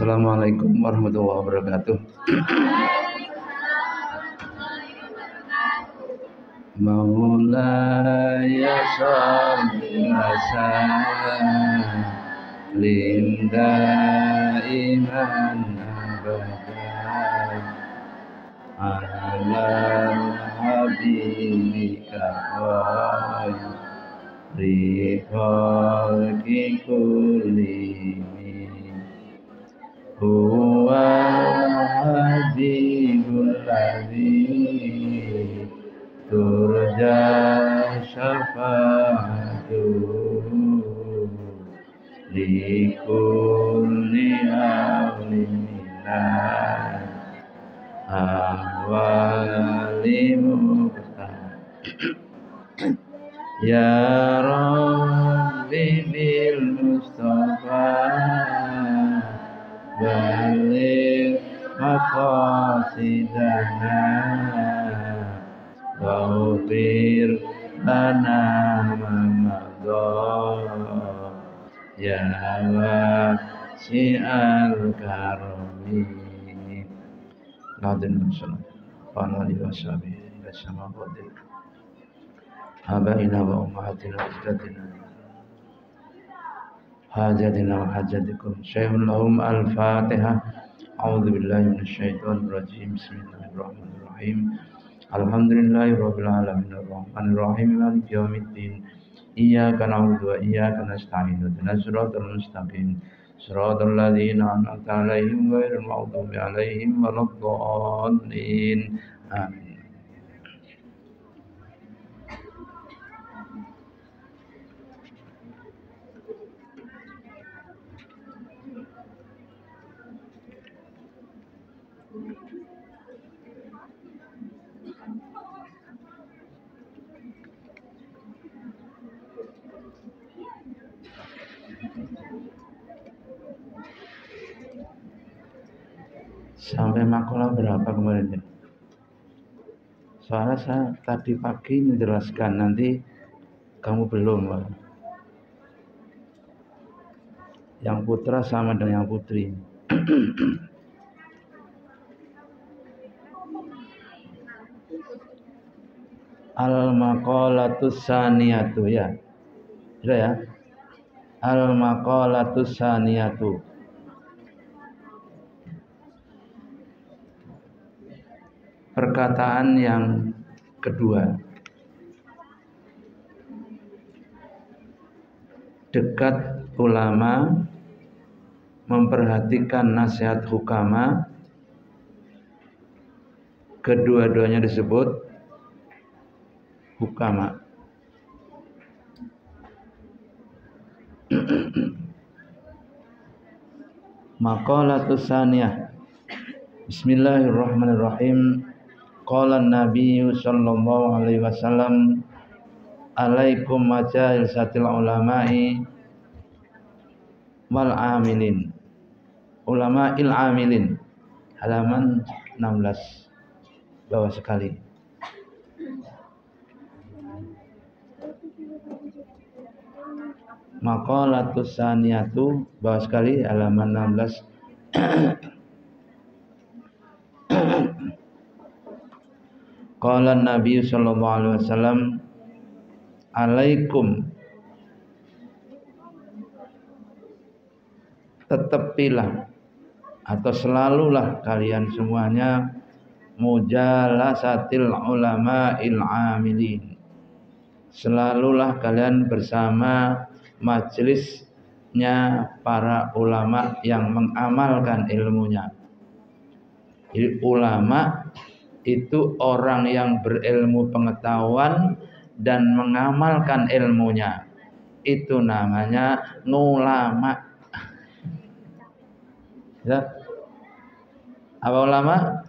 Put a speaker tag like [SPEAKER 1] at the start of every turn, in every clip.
[SPEAKER 1] Assalamualaikum warahmatullahi wabarakatuh. Maulaya sholli wa sallim daiman abadan ala habibika khairi khalqi kullihim huwa habibul ladzi turja syafa'atuhu likulli awlin minal ahwali muqtah ya Rabbi bil Mustafa balik maqasidana waghfir lana ma madha ya wasi'al karami ladin sallallahu alaihi wasallam bersama qadir abaina wa ummahatina wa ajdatina hajatina wa hajatikum syai'un lahum al-fatihah. A'udzu billahi minasyaitonir rajim. Bismillahirrahmanirrahim. Alhamdulillahirabbil alamin arrahmanir rahim maliki yaumiddin. Iyyaka na'budu wa iyyaka nasta'in. Ihdinas siratal mustaqim. Siratal ladzina an'amta 'alaihim ghairil maghdubi 'alaihim waladdallin. Amin. Sampai makalah berapa kemarin ya? Soalnya saya tadi pagi menjelaskan, nanti kamu belum Pak. Yang putra sama dengan yang putri. Al-maqalatus saniyatu ya. Sudah ya? Al-maqalatus saniyatu. Perkataan yang kedua. Dekat ulama memperhatikan nasihat hukama. Kedua-duanya disebut hukama. Maqalatus saniyah. Bismillahirrahmanirrahim. Qala an-nabiyyu sallallahu alaihi wasallam alaikum majalisatil ulama'i wal amilin. Ulama'il amilin. Halaman 16 bawah sekali. Maqalatus saniyatu bawah sekali halaman 16. Qala Nabi sallallahu alaihi wasallam alaikum, tetapilah atau selalulah kalian semuanya mujalasatil ulama'il amilin, selalulah kalian bersama majelisnya para ulama yang mengamalkan ilmunya. Jadi ulama itu orang yang berilmu pengetahuan dan mengamalkan ilmunya. Itu namanya ulama. Ya. Apa ulama?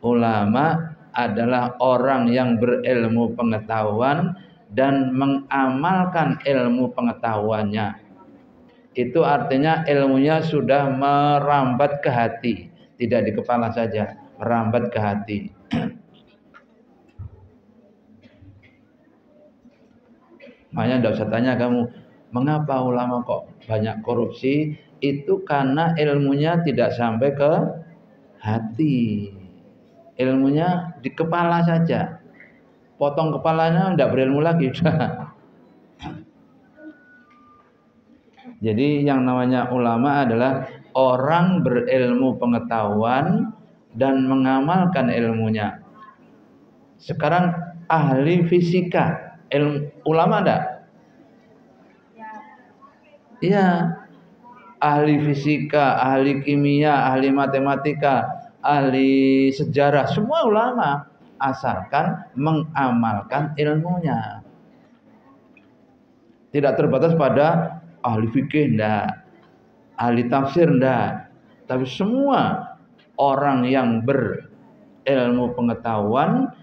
[SPEAKER 1] Ulama adalah orang yang berilmu pengetahuan dan mengamalkan ilmu pengetahuannya. Itu artinya ilmunya sudah merambat ke hati, tidak di kepala saja, merambat ke hati. Makanya tidak usah tanya kamu, mengapa ulama kok banyak korupsi? itu karena ilmunya tidak sampai ke hati. Ilmunya di kepala saja. Potong kepalanya tidak berilmu lagi. Jadi yang namanya ulama adalah orang berilmu pengetahuan dan mengamalkan ilmunya. Sekarang ahli fisika, ulama enggak? Iya. Ahli fisika, ahli kimia, ahli matematika, ahli sejarah, semua ulama asalkan mengamalkan ilmunya. Tidak terbatas pada ahli fikih enggak, ahli tafsir enggak, tapi semua orang yang berilmu pengetahuan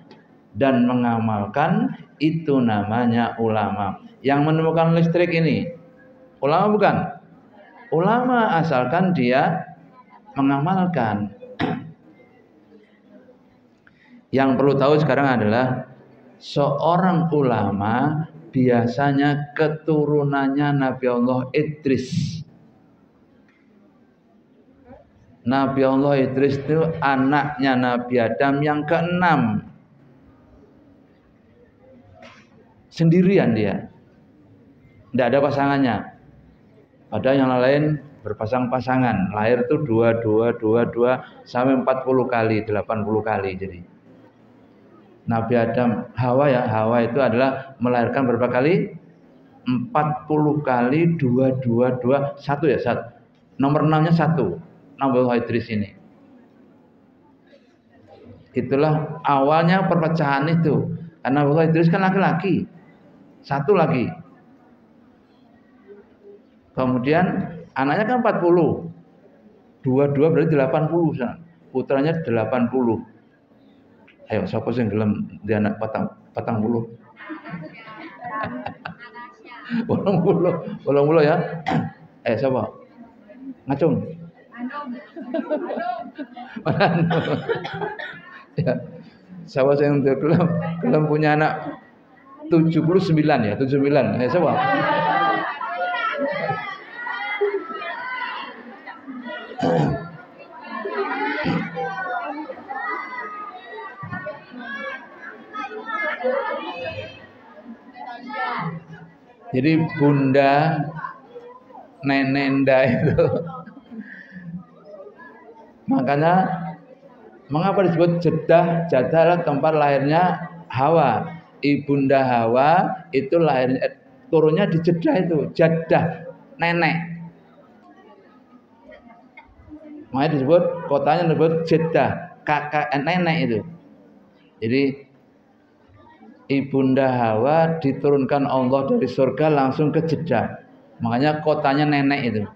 [SPEAKER 1] dan mengamalkan itu namanya ulama. Yang menemukan listrik ini ulama bukan? Ulama asalkan dia mengamalkan. Yang perlu tahu sekarang adalah seorang ulama biasanya keturunannya Nabi Allah Idris. Nabi Allah Idris itu anaknya Nabi Adam yang ke-6. Sendirian dia. Tidak ada pasangannya. Ada yang lain berpasang-pasangan. Lahir itu 2 sampai 40 kali, 80 kali jadi. Nabi Adam, Hawa itu adalah melahirkan berapa kali? 40 kali 2 1 ya, 1. Nomor 6-nya 1. Nabi Allah Idris ini. Itulah awalnya perpecahan itu. Karena Nabi Allah Idris kan laki-laki. 1 lagi. Kemudian anaknya kan 40. 2 berarti 80. Putranya 80. Ayo siapa sing gelem dia anak 40? 80 ya. Siapa? Ngacung. Ya. Siapa yang gelem punya anak 79 ya, 79. Siapa? Jadi bunda nenenda itu. Makanya mengapa disebut Jeddah? Jeddah adalah tempat lahirnya Hawa. Ibunda Hawa itu lahirnya turunnya di Jeddah itu. Jeddah, nenek. Makanya disebut kotanya disebut Jeddah, kakak nenek itu. Jadi Ibunda Hawa diturunkan Allah dari surga langsung ke Jeddah. Makanya kotanya nenek itu.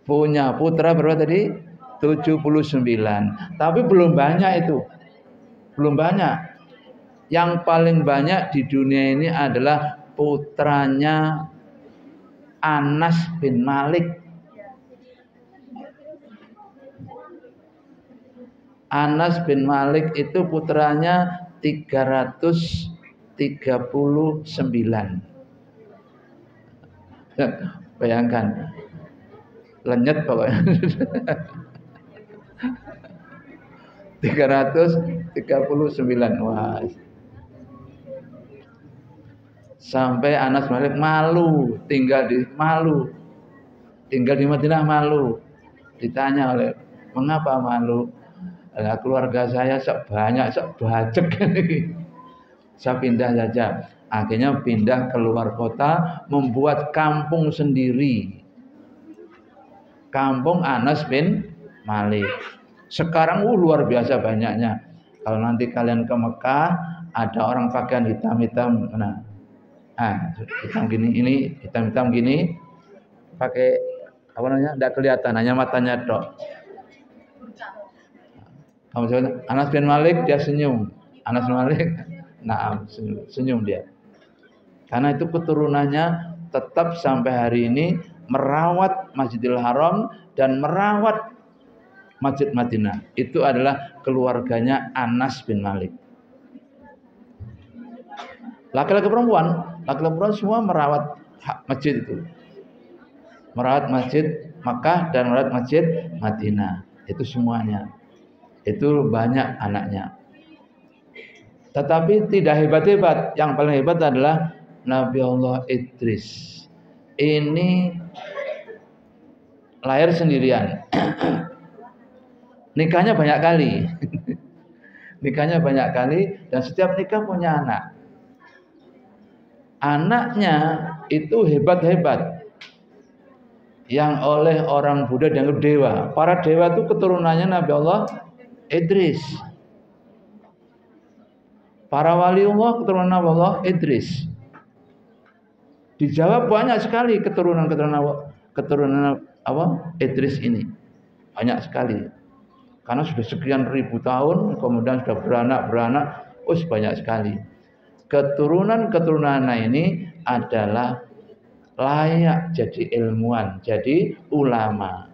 [SPEAKER 1] Punya putra berapa tadi? 79. Tapi belum banyak itu. Belum banyak. Yang paling banyak di dunia ini adalah putranya Anas bin Malik. Anas bin Malik itu putranya 339. Bayangkan. Lenyet pokoknya. 339. Wah. Sampai Anas bin Malik malu, tinggal di Madinah malu. Ditanya oleh, "Mengapa malu?" Lah keluarga saya sebanyak sebajek ini. Saya pindah saja. Akhirnya pindah keluar kota, membuat kampung sendiri. Kampung Anas bin Malik. Sekarang luar biasa banyaknya. Kalau nanti kalian ke Mekah, ada orang pakaian hitam-hitam. Hitam gini, ini hitam-hitam gini. Pakai apa namanya? Enggak kelihatan, hanya matanya tok. Anas bin Malik dia senyum. Anas bin Malik, senyum dia. Karena itu keturunannya tetap sampai hari ini merawat Masjidil Haram dan merawat Masjid Madinah. Itu adalah keluarganya Anas bin Malik. Laki-laki perempuan semua merawat hak masjid itu. Merawat masjid Makkah dan merawat masjid Madinah. Itu semuanya. Itu banyak anaknya. Tetapi tidak hebat-hebat. Yang paling hebat adalah Nabi Allah Idris. Ini lahir sendirian. Nikahnya banyak kali. Nikahnya banyak kali dan setiap nikah punya anak. Anaknya itu hebat-hebat. Yang oleh orang Buddha dianggap dewa. Para dewa itu keturunannya Nabi Allah Idris. Para waliullah keturunan Nabi Allah Idris. Di Jawa banyak sekali keturunan Idris ini. Banyak sekali. Karena sudah sekian ribu tahun, kemudian sudah beranak, banyak sekali. Keturunan ini adalah layak jadi ilmuwan, jadi ulama.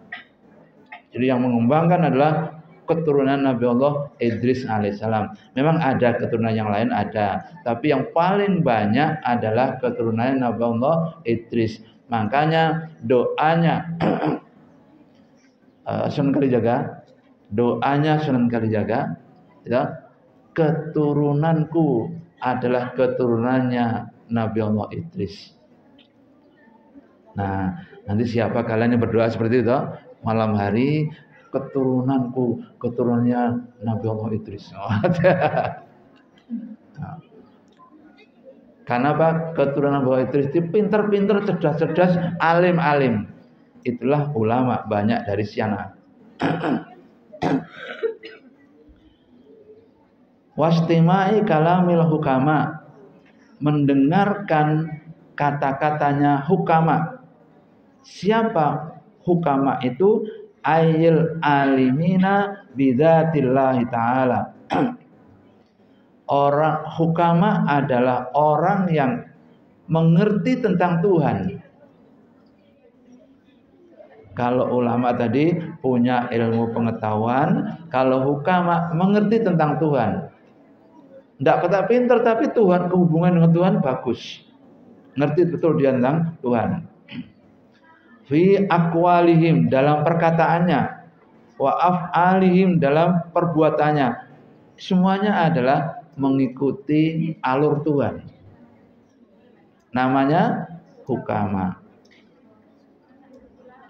[SPEAKER 1] Jadi yang mengembangkan adalah keturunan Nabi Allah Idris alaihissalam. Memang ada keturunan yang lain ada, tapi yang paling banyak adalah keturunan Nabi Allah Idris. Makanya doanya Sunan Kalijaga, ya, keturunanku adalah keturunannya Nabi Allah Idris. Nah, nanti siapa kalian yang berdoa seperti itu malam hari, keturunannya Nabi Allah Idris. Nah, karena apa? Keturunan Nabi Allah Idris itu pintar-pintar, cerdas-cerdas, alim-alim. Itulah ulama banyak dari Siana. Wastimai kalamil hukama, mendengarkan kata-katanya hukama. Siapa hukama itu? Ayil alimina bidzatillahi ta'ala. Orang hukama adalah orang yang mengerti tentang Tuhan. Kalau ulama tadi punya ilmu pengetahuan, kalau hukama mengerti tentang Tuhan. Tidak kata pintar, tapi Tuhan, hubungan dengan Tuhan bagus. Ngerti betul dia tentang Tuhan. Fi aqwalihim, dalam perkataannya, wa af'alihim, dalam perbuatannya. Semuanya adalah mengikuti alur Tuhan. Namanya hukama.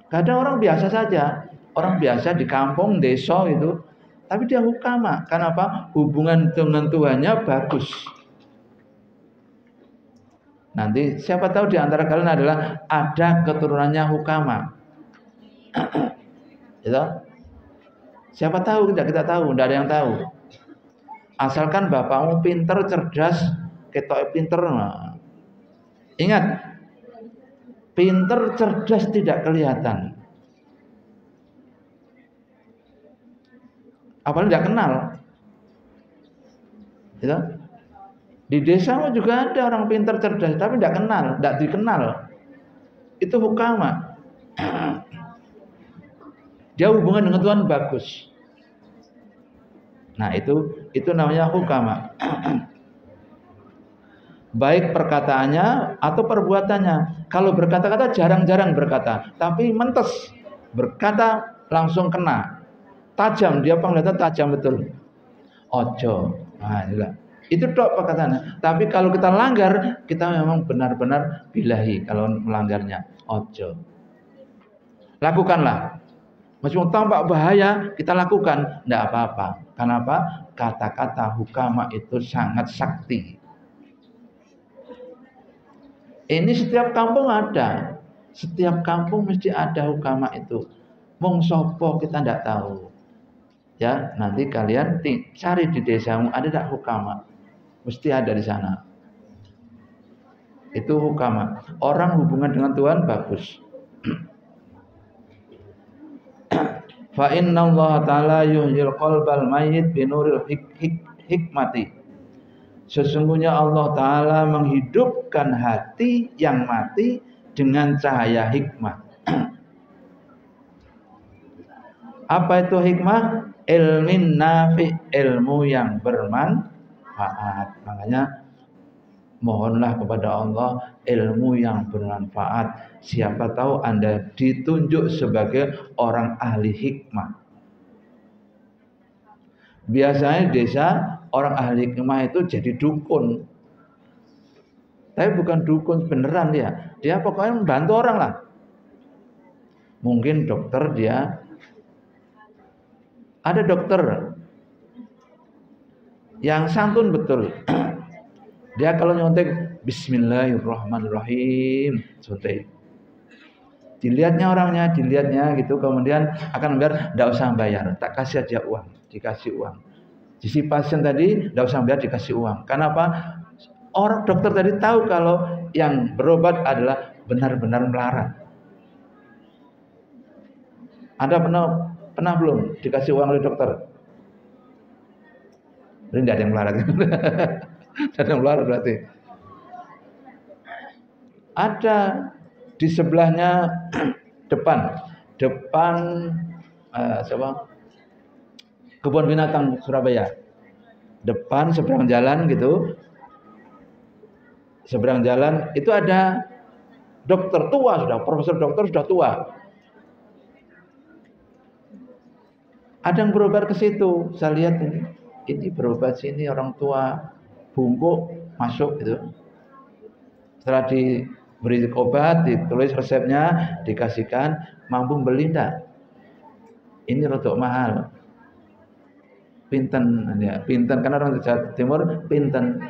[SPEAKER 1] Kadang orang biasa saja, orang biasa di kampung, desa itu, tapi dia hukama. Kenapa? Hubungan dengan Tuhannya bagus. Nanti siapa tahu di antara kalian adalah ada keturunannya hukama. Gitu? Siapa tahu, tidak kita tahu, tidak ada yang tahu. Asalkan bapakmu pinter, cerdas, ketok pinter. Nah. Ingat, pinter, cerdas tidak kelihatan. Apalagi tidak kenal. Gitu? Di desamu juga ada orang pintar cerdas, tapi tidak kenal, tidak dikenal. Itu hukama. Dia hubungan dengan Tuhan bagus. Nah, itu namanya hukama. Baik perkataannya atau perbuatannya. Kalau berkata-kata jarang-jarang berkata, tapi mentes. Berkata langsung kena. Tajam, dia penglihatan tajam betul. Ojo. Nah, inilah. Itu tok perkataannya. Tapi kalau kita langgar, kita memang benar-benar bilahi kalau melanggarnya. Ojo. Lakukanlah. Meskipun tampak bahaya, kita lakukan. Tidak apa-apa. Kenapa? Kata-kata hukama itu sangat sakti. Ini setiap kampung ada. Setiap kampung mesti ada hukama itu. Mung sopo kita tidak tahu. Ya, nanti kalian cari di desamu ada tak hukama. Mesti ada di sana. Itu hukama. Orang hubungan dengan Tuhan bagus. Fa inna Allah ta'ala yuhyil qalbal mayyit binuril hikmati. Sesungguhnya Allah Ta'ala menghidupkan hati yang mati dengan cahaya hikmah. Apa itu hikmah? Ilmin nafi, ilmu yang bermanfaat. Makanya Mohonlah kepada Allah ilmu yang bermanfaat. Siapa tahu Anda ditunjuk sebagai orang ahli hikmah. Biasanya desa orang ahli hikmah itu jadi dukun. Tapi bukan dukun beneran dia. Dia pokoknya membantu orang lah. Mungkin dokter dia. Ada dokter yang santun betul. Dia kalau nyontek Bismillahirrahmanirrahim, suntik. Dilihatnya orangnya, dilihatnya gitu, kemudian akan biar tidak usah bayar, tak kasih aja uang, dikasih uang. Si pasien tadi tidak usah bayar, dikasih uang. Kenapa? Orang dokter tadi tahu kalau yang berobat adalah benar-benar melarat. Anda pernah belum dikasih uang oleh dokter? Ini tidak ada yang melarat. Tidak ada yang melarat berarti. Ada di sebelahnya depan kebun binatang Surabaya. Depan seberang jalan gitu. Seberang jalan itu ada dokter tua sudah, profesor dokter sudah tua. Ada yang berobat ke situ. Saya lihat ini berobat sini orang tua, bungkuk masuk gitu. Setelah diberi obat, ditulis resepnya, dikasihkan, mampu beli enggak? Ini rodok mahal. Pinten ya, pinten karena orang Jawa Timur pinten.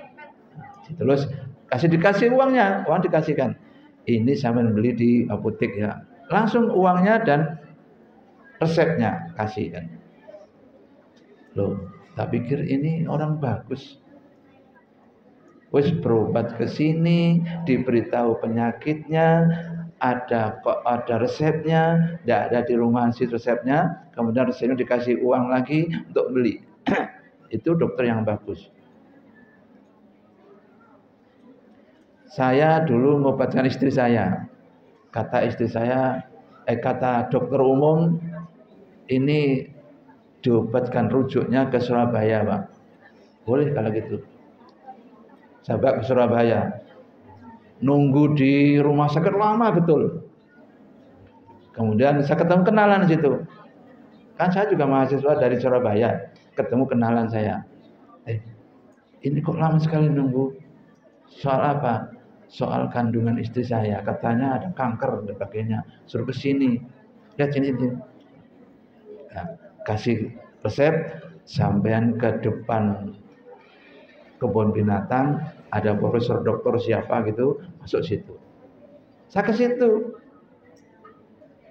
[SPEAKER 1] Terus dikasih uangnya, uang dikasihkan. Ini sampean beli di apotek ya. Langsung uangnya dan resepnya kasihkan. Loh, tak pikir ini orang bagus. Wis berobat ke sini, diberitahu penyakitnya, ada resepnya, tidak ada di rumah si resepnya, kemudian resepnya dikasih uang lagi untuk beli. Itu dokter yang bagus. Saya dulu mengobatkan istri saya. Kata istri saya, kata dokter umum, ini diobatkan rujuknya ke Surabaya, Pak. Boleh kalau gitu. Saya bawa ke Surabaya. Nunggu di rumah sakit lama betul. Kemudian saya ketemu kenalan di situ. Kan saya juga mahasiswa dari Surabaya. Ketemu kenalan saya. Ini kok lama sekali nunggu? Soal apa? Soal kandungan istri saya. Katanya ada kanker dan sebagainya. Suruh ke sini. Lihat sini. Nah, kasih resep, sampean ke depan kebun binatang, ada profesor dokter siapa gitu, masuk situ. Saya ke situ.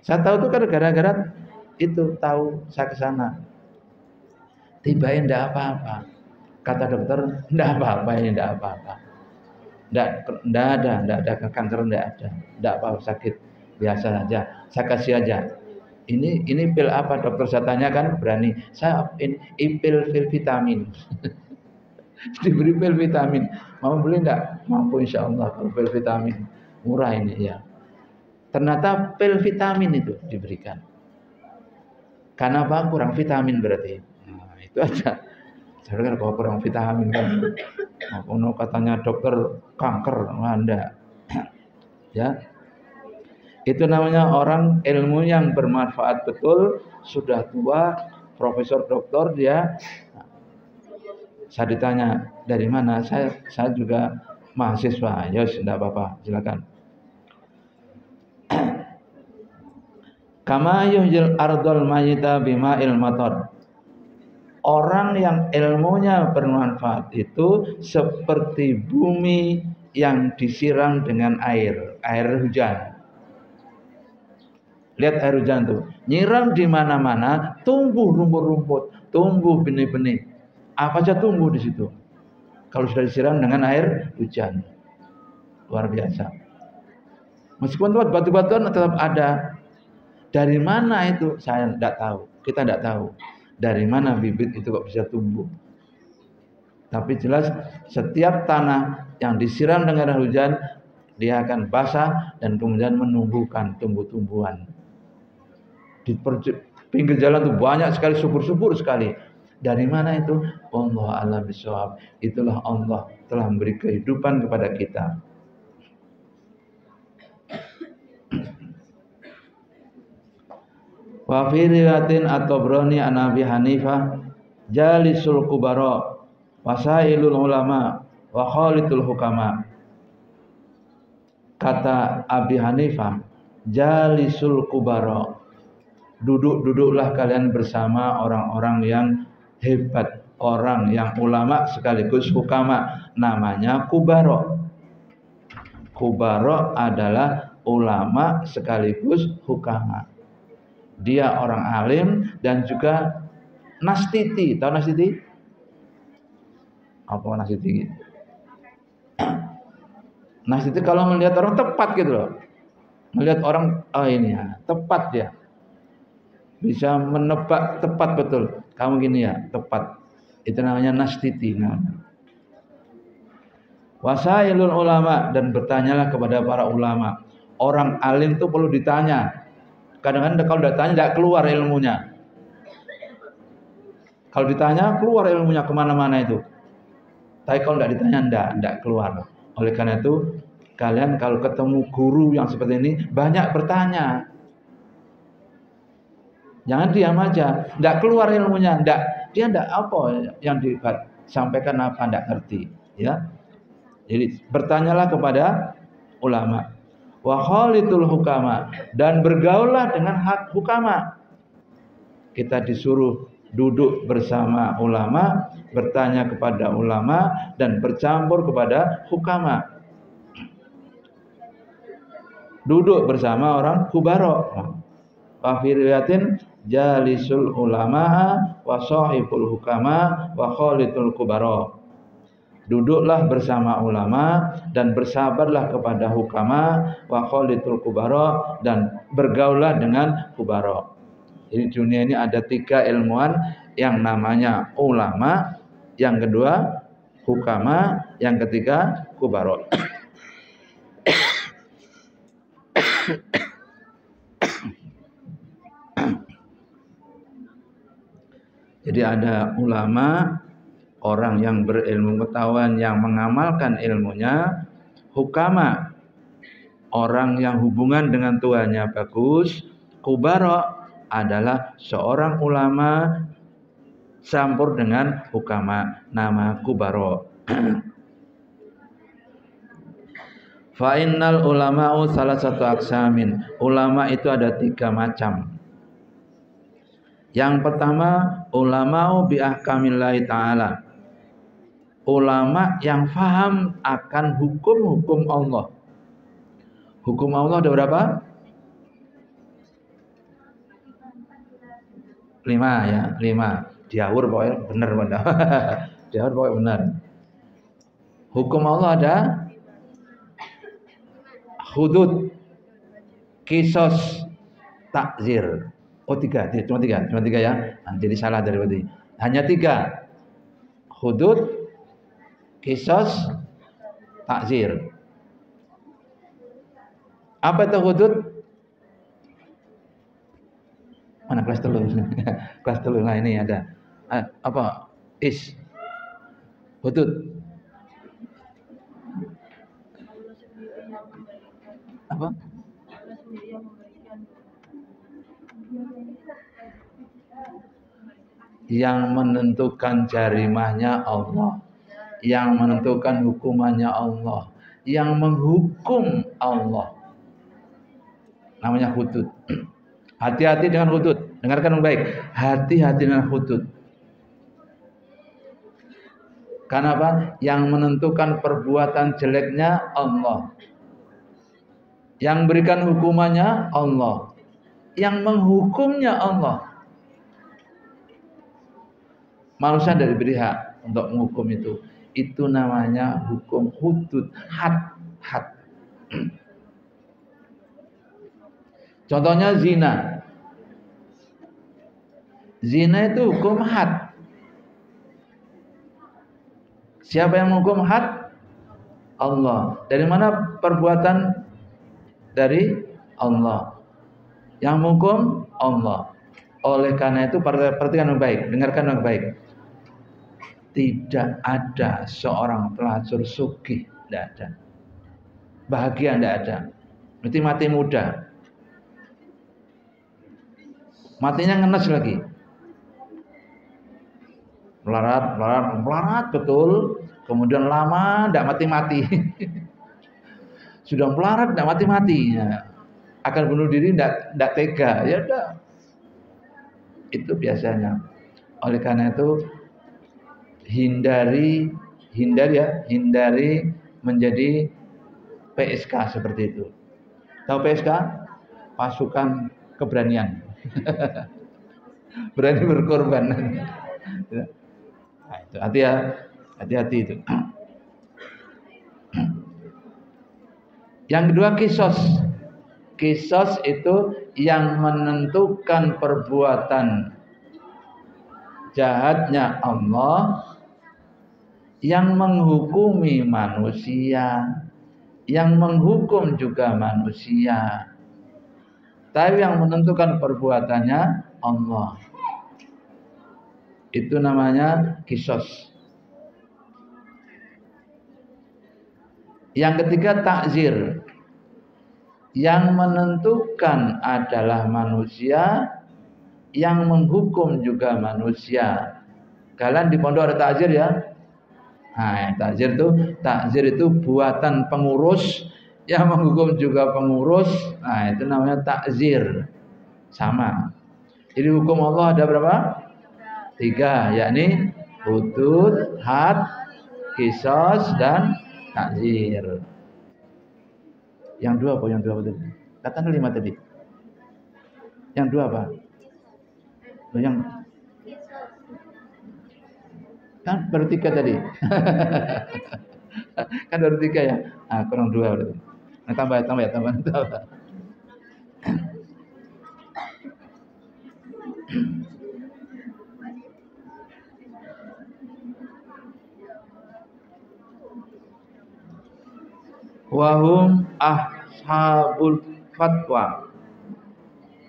[SPEAKER 1] Saya tahu itu kan gara-gara itu, tahu saya ke sana. Tibain enggak apa-apa. Kata dokter, enggak apa-apa, ini enggak apa-apa. Enggak ada kanker, enggak ada. Enggak apa-apa, sakit biasa saja. Saya kasih aja. Ini pil apa dokter, saya tanyakan, berani. Saya pil vitamin. Diberi pil vitamin. Mau beli enggak? Mampu insyaallah kalau pil vitamin. Murah ini ya. Ternyata pil vitamin itu diberikan. Karena apa? Kurang vitamin berarti. Nah, itu aja. Saya kan kalau kurang vitamin kan. Katanya dokter kanker, enggak. Ya. Itu namanya orang ilmu yang bermanfaat betul, sudah tua, profesor doktor dia. Saya ditanya, dari mana? Saya juga mahasiswa. Ya, tidak apa-apa, silakan. Kama yuhyil ardul mayyita bima'il matar. Orang yang ilmunya bermanfaat itu seperti bumi yang disiram dengan air hujan. Lihat air hujan tuh, nyiram di mana-mana, tumbuh rumput-rumput, tumbuh benih-benih. Apa saja tumbuh di situ. Kalau sudah disiram dengan air hujan, luar biasa. Meskipun tempat batu-batuan tetap ada. Dari mana itu? Saya tidak tahu. Kita tidak tahu. Dari mana bibit itu kok bisa tumbuh. Tapi jelas setiap tanah yang disiram dengan air hujan, dia akan basah dan kemudian menumbuhkan tumbuh-tumbuhan. Di pinggir jalan itu banyak sekali subur-subur sekali. Dari mana itu? Allah a'lam bishawab. Itulah Allah telah memberi kehidupan kepada kita. Wa fi riwayatin at-Tabrani an Abi Hanifah jalisul kubara wasailul ulama wa khalitul hukama. Kata Abi Hanifah, jalisul kubara, duduklah kalian bersama orang-orang yang hebat, orang yang ulama sekaligus hukama, namanya kubara. Kubara adalah ulama sekaligus hukama. Dia orang alim dan juga nastiti. Tahu nastiti? Apa nastiti? Nastiti kalau melihat orang tepat gitu loh. Melihat orang, oh ini ya, tepat dia. Bisa menebak tepat betul. Kamu gini ya, tepat. Itu namanya nastiti. Wasailul ulama, dan bertanyalah kepada para ulama. Orang alim itu perlu ditanya. Kadang-kadang kalau tidak tanya tidak keluar ilmunya. Kalau ditanya keluar ilmunya kemana-mana itu. Tapi kalau tidak ditanya tidak keluar. Oleh karena itu kalian kalau ketemu guru yang seperti ini banyak bertanya. Jangan diam aja. Tidak keluar ilmunya. Dia tidak apa yang disampaikan apa tidak ngerti. Ya. Jadi bertanyalah kepada ulama. Wa khalitul hukama, dan bergaullah dengan hak hukama. Kita disuruh duduk bersama ulama, bertanya kepada ulama, dan bercampur kepada hukama. Duduk bersama orang kubara. Wa fi riwayatin jalisul ulama wa sahibul hukama wa khalitul kubara. Duduklah bersama ulama dan bersabarlah kepada hukama, wa khalitul kubara, dan bergaullah dengan kubara. Jadi dunia ini ada 3 ilmuwan, yang namanya ulama, yang kedua hukama, yang ketiga kubara. Jadi ada ulama, orang yang berilmu pengetahuan yang mengamalkan ilmunya, hukama, orang yang hubungan dengan Tuhannya bagus, kubara adalah seorang ulama campur dengan hukama, nama kubara. Fa innal ulama'u salah satu aksamin. Ulama itu ada 3 macam. Yang pertama, ulama'u bi ahkamillahi ta'ala. Ulama yang faham akan hukum-hukum Allah. Hukum Allah ada berapa? 5 ya, 5. Diawur pokoknya benar benar. Diawur pokoknya benar. Hukum Allah ada hudud, kisos, takzir. Oh 3, cuma 3 ya. Nah, jadi salah dari tadi. Hanya 3. Hudud, kisos, takzir. Apa itu hudud? Mana kelas 3? Kelas 3. Nah ini ada. Apa? Hudud. Apa? Yang menentukan jarimahnya Allah, yang menentukan hukumannya Allah, yang menghukum Allah, namanya hudud. Hati-hati dengan hudud. Dengarkan baik. Hati-hati dengan hudud. Kenapa? Yang menentukan perbuatan jeleknya Allah, yang berikan hukumannya Allah, yang menghukumnya Allah. Manusia tidak diberi hak untuk menghukum itu. Itu namanya hukum hudud, had. Contohnya zina. Zina itu hukum had. Siapa yang menghukum had? Allah. Dari mana perbuatan? Dari Allah. Yang menghukum Allah. Oleh karena itu perhatikan dengan baik, dengarkan dengan baik. tidak ada seorang pelacur sugih, tidak ada. Bahagia tidak ada. Berarti mati muda. Matinya ngenes lagi. Melarat betul. Kemudian lama tidak mati-mati. Sudah melarat tidak mati-mati. Ya. Akan bunuh diri tidak tega. Ya udah. Itu biasanya. Oleh karena itu hindari menjadi PSK seperti itu. Tahu PSK? Pasukan keberanian. Berani berkorban. Nah, itu hati-hati itu. Yang kedua kisos. Kisos itu yang menentukan perbuatan jahatnya Allah, yang menghukumi manusia, yang menghukum juga manusia. Tapi yang menentukan perbuatannya Allah. Itu namanya kisos. Yang ketiga takzir. Yang menentukan adalah manusia, yang menghukum juga manusia. Kalian di pondok ada takzir ya? Nah, takzir itu buatan pengurus, yang menghukum juga pengurus. Nah, itu namanya takzir. Sama. Jadi hukum Allah ada berapa? 3, yakni hudud, had, kisos, dan takzir. Yang 2 apa? Yang 2 apa tadi? Katakan 5 tadi. Yang 2 apa? Yang kan baru 3 tadi. Kan baru 3 ya. Ah, kurang 2 berarti. Nah, tambah. Wahum ashabul fatwa.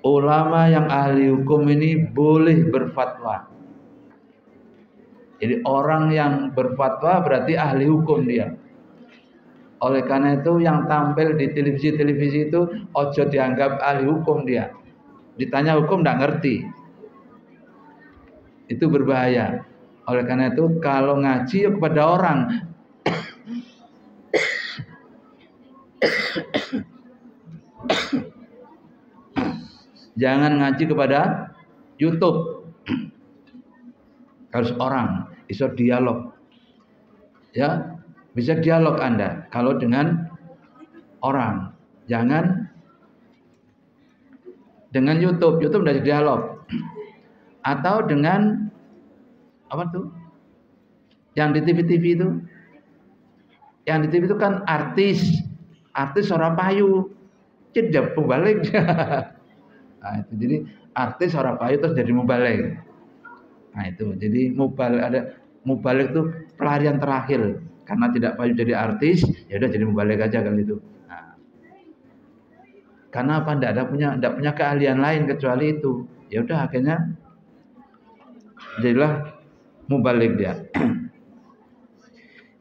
[SPEAKER 1] Ulama yang ahli hukum ini boleh berfatwa. Jadi orang yang berfatwa berarti ahli hukum dia. Oleh karena itu yang tampil di televisi itu ojo dianggap ahli hukum dia. Ditanya hukum tidak ngerti. Itu berbahaya. Oleh karena itu kalau ngaji ya kepada orang. Jangan ngaji kepada YouTube. Harus orang, bisa dialog. Ya, bisa dialog Anda kalau dengan orang. Jangan dengan YouTube tidak dialog. Atau dengan apa tuh? Yang di TV itu. Yang di TV itu kan artis orang payu. Tidak mubalik. Nah, itu jadi artis orang payu terus jadi mubalik. Nah, itu jadi mubalik itu pelarian terakhir. Karena tidak payu jadi artis, ya udah jadi mubalik aja kali itu. Nah, karena apa? Tidak punya keahlian lain kecuali itu. Ya udah akhirnya jadilah mubalik dia.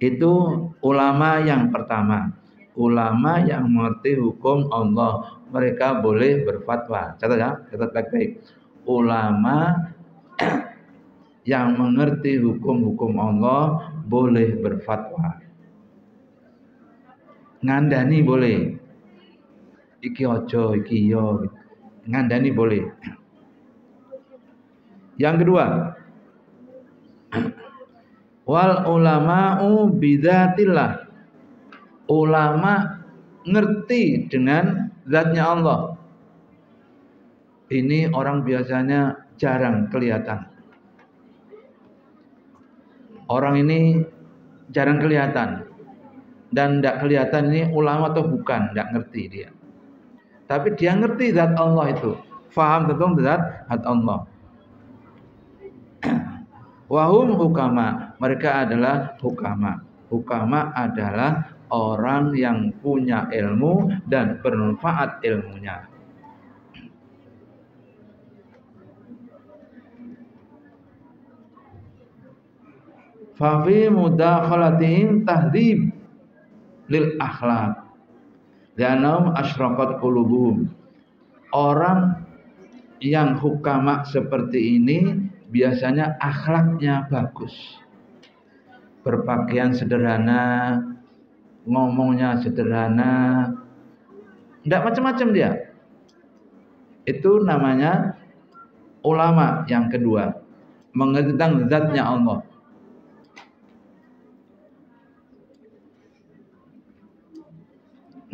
[SPEAKER 1] Itu ulama yang pertama. Ulama yang mengerti hukum Allah, mereka boleh berfatwa. Catat ya, catat baik-baik. Ulama yang mengerti hukum-hukum Allah boleh berfatwa. Ngandani boleh. Iki ojo, iki yo. Ngandani boleh. Yang kedua, wal ulama'u bidzatillah. Ulama ngerti dengan zatnya Allah. Ini orang biasanya jarang kelihatan. Orang ini jarang kelihatan. Dan tidak kelihatan ini ulama atau bukan, tidak ngerti dia. Tapi dia ngerti zat Allah itu. Faham tentang zat Allah. Wahum hukama. Mereka adalah hukama. Hukama adalah orang yang punya ilmu dan bermanfaat ilmunya. fa fi mudakhalatihim tahdhib lil akhlaq li'annahum asyraqat qulubuhum. Orang yang hukama seperti ini biasanya akhlaknya bagus, berpakaian sederhana, ngomongnya sederhana, tidak macam-macam dia. Itu namanya ulama yang kedua, mengerti tentang zatnya Allah.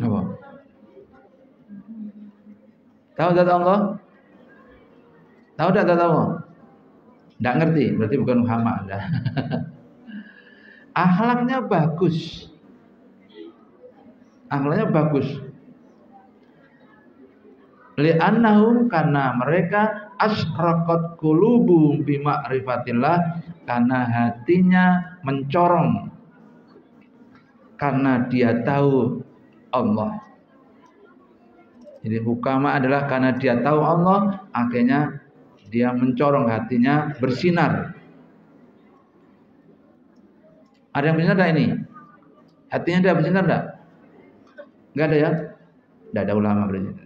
[SPEAKER 1] Apa? Tahu zat Allah? Tahu tak zat Allah? Tidak ngerti, berarti bukan ulama Anda. Akhlaknya bagus. Akhlaknya bagus. Li'annahum, karena mereka asyraqat qulubuhum bi ma'rifatillah, karena hatinya mencorong karena dia tahu Allah. Jadi hukama adalah karena dia tahu Allah, akhirnya dia mencorong, hatinya bersinar. Ada yang bersinar enggak ini? Hatinya dia bersinar enggak? Enggak ada ya? Enggak ada ulama berarti.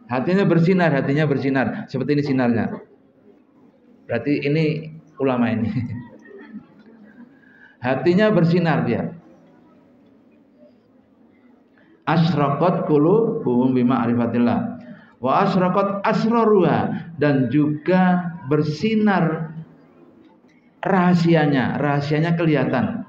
[SPEAKER 1] Hatinya bersinar, seperti ini sinarnya. Berarti ini ulama ini. Hatinya bersinar dia. Asyraqat qulubuhum bi ma'rifatillah wa asyraqat asraruha, dan juga bersinar rahasianya kelihatan.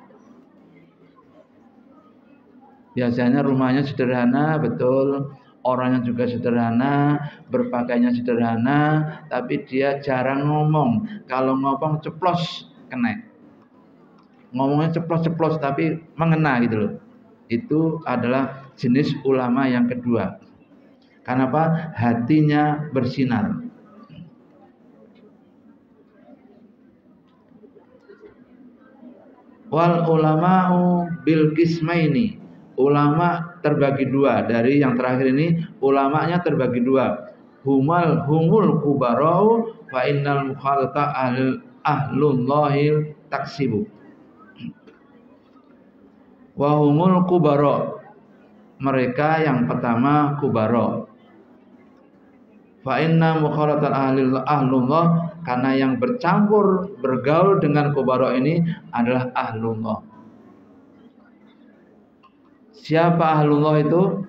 [SPEAKER 1] Biasanya rumahnya sederhana, betul, orangnya juga sederhana, berpakaiannya sederhana, tapi dia jarang ngomong. Kalau ngomong ceplos kena. Ngomongnya ceplos-ceplos tapi mengena gitu loh. Itu adalah jenis ulama yang kedua. Kenapa? Hatinya bersinar. Wal ulama'u bil qismaini. Ulama terbagi dua. Dari yang terakhir ini ulamanya terbagi dua. Humul kubarau fa innal mukhalata ahlullahil taksibu. Wa humul kubara, mereka yang pertama kubara. Fa inna mukhalatal ahlullah, karena yang bercampur bergaul dengan kubara ini adalah ahlullah. Siapa ahlullah itu?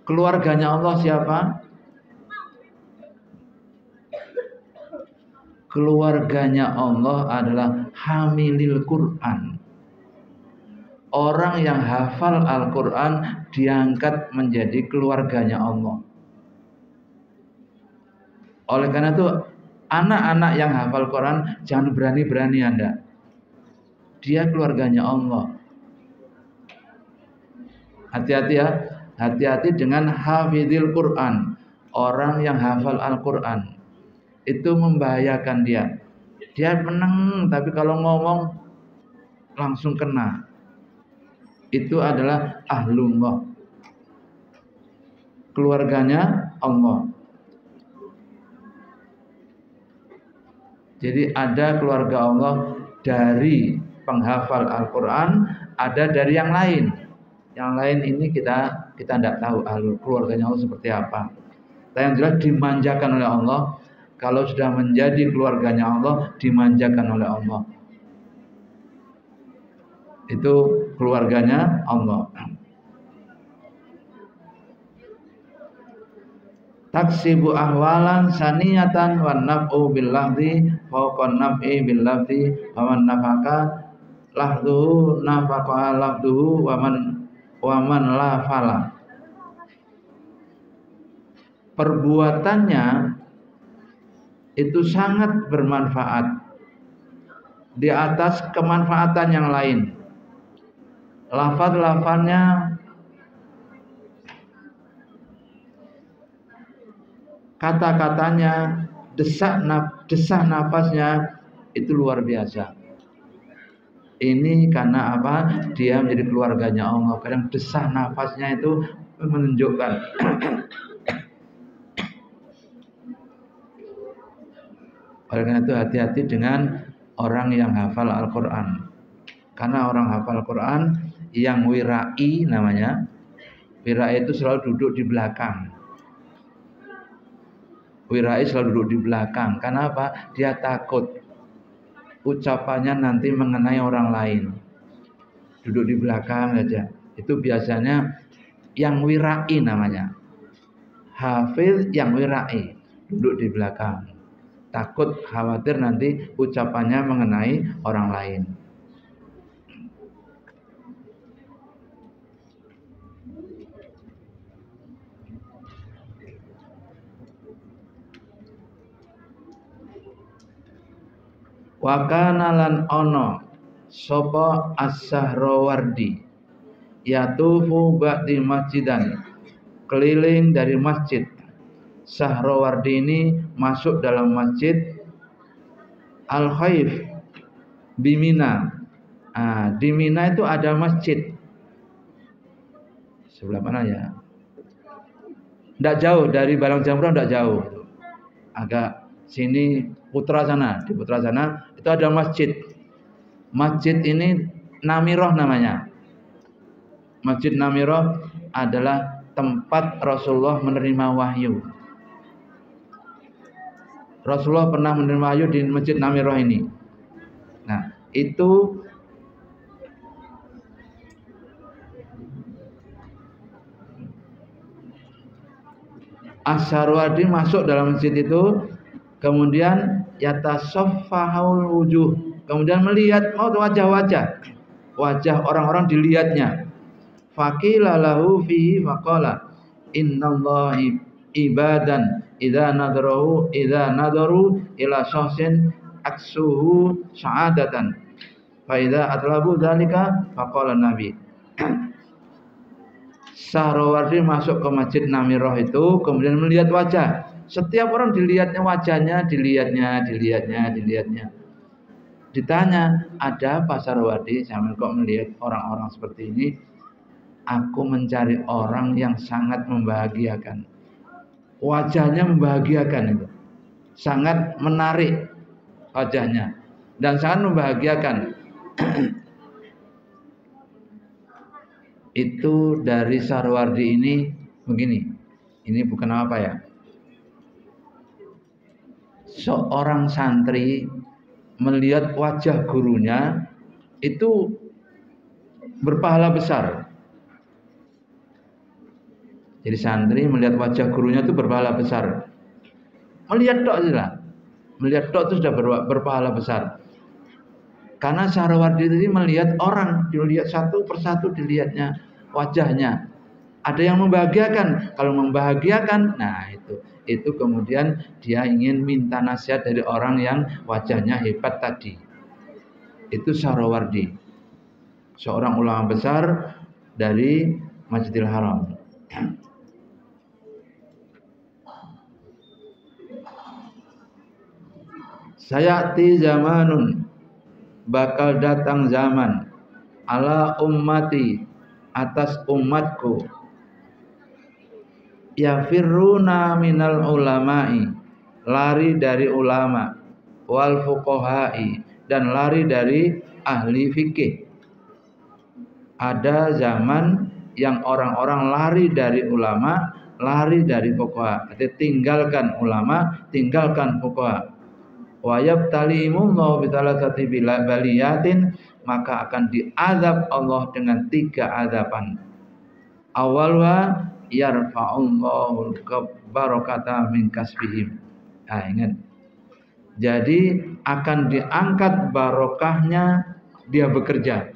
[SPEAKER 1] Keluarganya Allah siapa? Keluarganya Allah adalah hamilil Quran. Orang yang hafal Al-Quran diangkat menjadi keluarganya Allah. Oleh karena itu, anak-anak yang hafal Quran jangan berani-berani Anda. Dia keluarganya Allah. Hati-hati ya, hati-hati dengan hafidhil Quran. Orang yang hafal Al-Quran itu membahayakan dia. Dia menang, tapi kalau ngomong langsung kena. Itu adalah ahlullah, keluarganya Allah. Jadi ada keluarga Allah dari penghafal Al-Quran, ada dari yang lain. Yang lain ini kita tidak tahu keluarganya Allah seperti apa. Tapi yang jelas dimanjakan oleh Allah. Kalau sudah menjadi keluarganya Allah, dimanjakan oleh Allah. Itu keluarganya Allah. Taksibu ahwalan saniyatan wan naf'u bil lafzi fawqan naf'i bil lafzi wa man nafaka lahduhu nafaqa lahduhu wa man la fala. Perbuatannya itu sangat bermanfaat di atas kemanfaatan yang lain. Lafaz-lafaznya, kata-katanya, desah nafasnya itu luar biasa. Ini karena apa? Dia menjadi keluarganya Allah. Kadang desah nafasnya itu menunjukkan Oleh karena itu hati-hati dengan orang yang hafal Al-Quran. Karena orang hafal Al-Quran yang wirai namanya, wirai itu selalu duduk di belakang. Wirai selalu duduk di belakang. Karena apa? Dia takut ucapannya nanti mengenai orang lain. Duduk di belakang saja. Itu biasanya yang wirai namanya. Hafiz yang wirai, duduk di belakang. Takut khawatir nanti ucapannya mengenai orang lain. Wa kana lan ono sapa As-Sahrawardi yatufu ba'di masjidan, keliling dari masjid. Sahrawardi ini masuk dalam masjid Al-Khaif di Mina. Di Mina itu ada masjid. Sebelah mana ya? Tidak jauh dari Balang Jamrah, tidak jauh. Agak sini Putra sana, di Putra sana itu ada masjid. Masjid ini Namiroh namanya. Masjid Namiroh adalah tempat Rasulullah menerima wahyu. Rasulullah pernah menerima wahyu di Masjid Namiroh ini. Nah, itu As-Sarwadi masuk dalam masjid itu, kemudian yatasaffahul wujuh, kemudian melihat wajah orang-orang dilihatnya. Faqila lahu fihi faqala innallahi ibadan idza nadaru ila syahsin aksuhu sa'adatan fa idza atlabu dzalika faqala nabi. Sahrawardi masuk ke Masjid Namiroh itu, kemudian melihat wajah. Setiap orang dilihatnya wajahnya, dilihatnya. Ditanya, ada apa Sahrawardi? Sampai kok melihat orang-orang seperti ini? Aku mencari orang yang sangat membahagiakan. Wajahnya membahagiakan itu. Sangat menarik wajahnya. Dan sangat membahagiakan. Itu dari Sahrawardi ini begini. Ini bukan apa ya. Seorang santri melihat wajah gurunya itu berpahala besar. Jadi santri melihat wajah gurunya itu berpahala besar. Melihat tok saja. Melihat tok itu sudah berpahala besar. Karena Sahrawardi ini melihat orang, dilihat satu persatu dilihatnya wajahnya. Ada yang membahagiakan. Kalau membahagiakan, nah itu kemudian dia ingin minta nasihat dari orang yang wajahnya hebat tadi. Itu Sahrawardi, seorang ulama besar dari Masjidil Haram. Sayati zamanun, bakal datang zaman, ala ummati, atas umatku, yafirruna minal ulama'i, lari dari ulama, wal fuqaha'i, dan lari dari ahli fikih. Ada zaman yang orang-orang lari dari ulama, lari dari fuqaha. Jadi tinggalkan ulama, tinggalkan fuqaha. Wa yabtalimullahu bitalatati baliyatin, maka akan diazab Allah dengan 3 azaban. Awalnya yarfa'ullahu barakata min kasbihim. Ingat. Jadi akan diangkat barokahnya dia bekerja.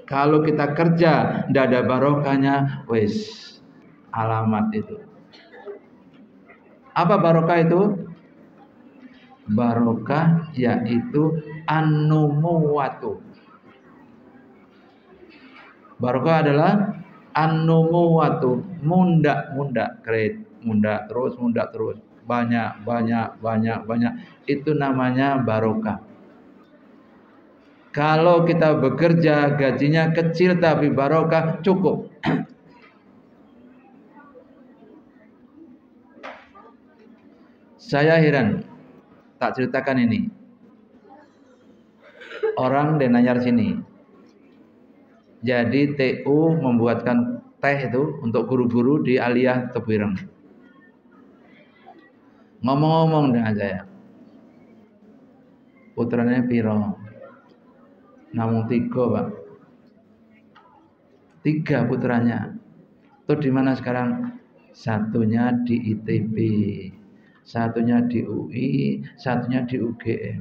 [SPEAKER 1] Kalau kita kerja tidak ada barokahnya, wes alamat itu. Apa barokah itu? Barokah yaitu an-numuwatu. Barokah adalah an-numuwatu, munda terus, banyak. Itu namanya barokah. Kalau kita bekerja gajinya kecil tapi barokah cukup. Saya heran, tak ceritakan ini. Orang di Nanyar sini. Jadi TU membuatkan teh itu untuk guru-guru di Aliyah Tebuireng. Ngomong-ngomong dengan saya. Putranya piro? Namung 3, Pak. 3 putranya. Itu di mana sekarang? Satunya di ITB, satunya di UI, satunya di UGM.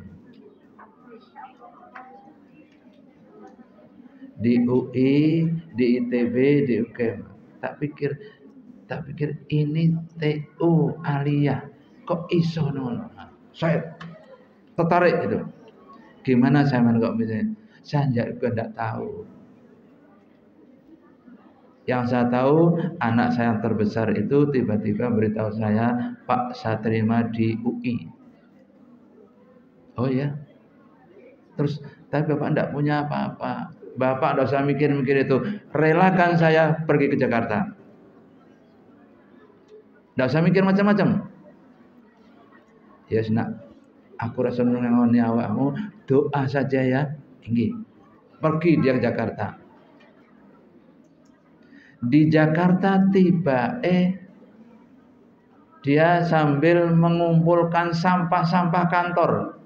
[SPEAKER 1] Di UI, di ITB, di UGM. Tak pikir ini TU Aliyah. Kok iso ngono? Saya tertarik itu. Gimana saya kok bisa? Saya juga tidak tahu. Yang saya tahu anak saya yang terbesar itu tiba-tiba beritahu saya, Pak, saya terima di UI. Oh ya. Terus tapi Bapak tidak punya apa-apa. Bapak tidak usah mikir-mikir itu. Relakan saya pergi ke Jakarta. Tidak usah mikir macam-macam. Ya nak, aku rasa nunggu awakmu, doa saja ya. Tinggi. Pergi dia ke Jakarta. Di Jakarta tiba dia sambil mengumpulkan sampah-sampah kantor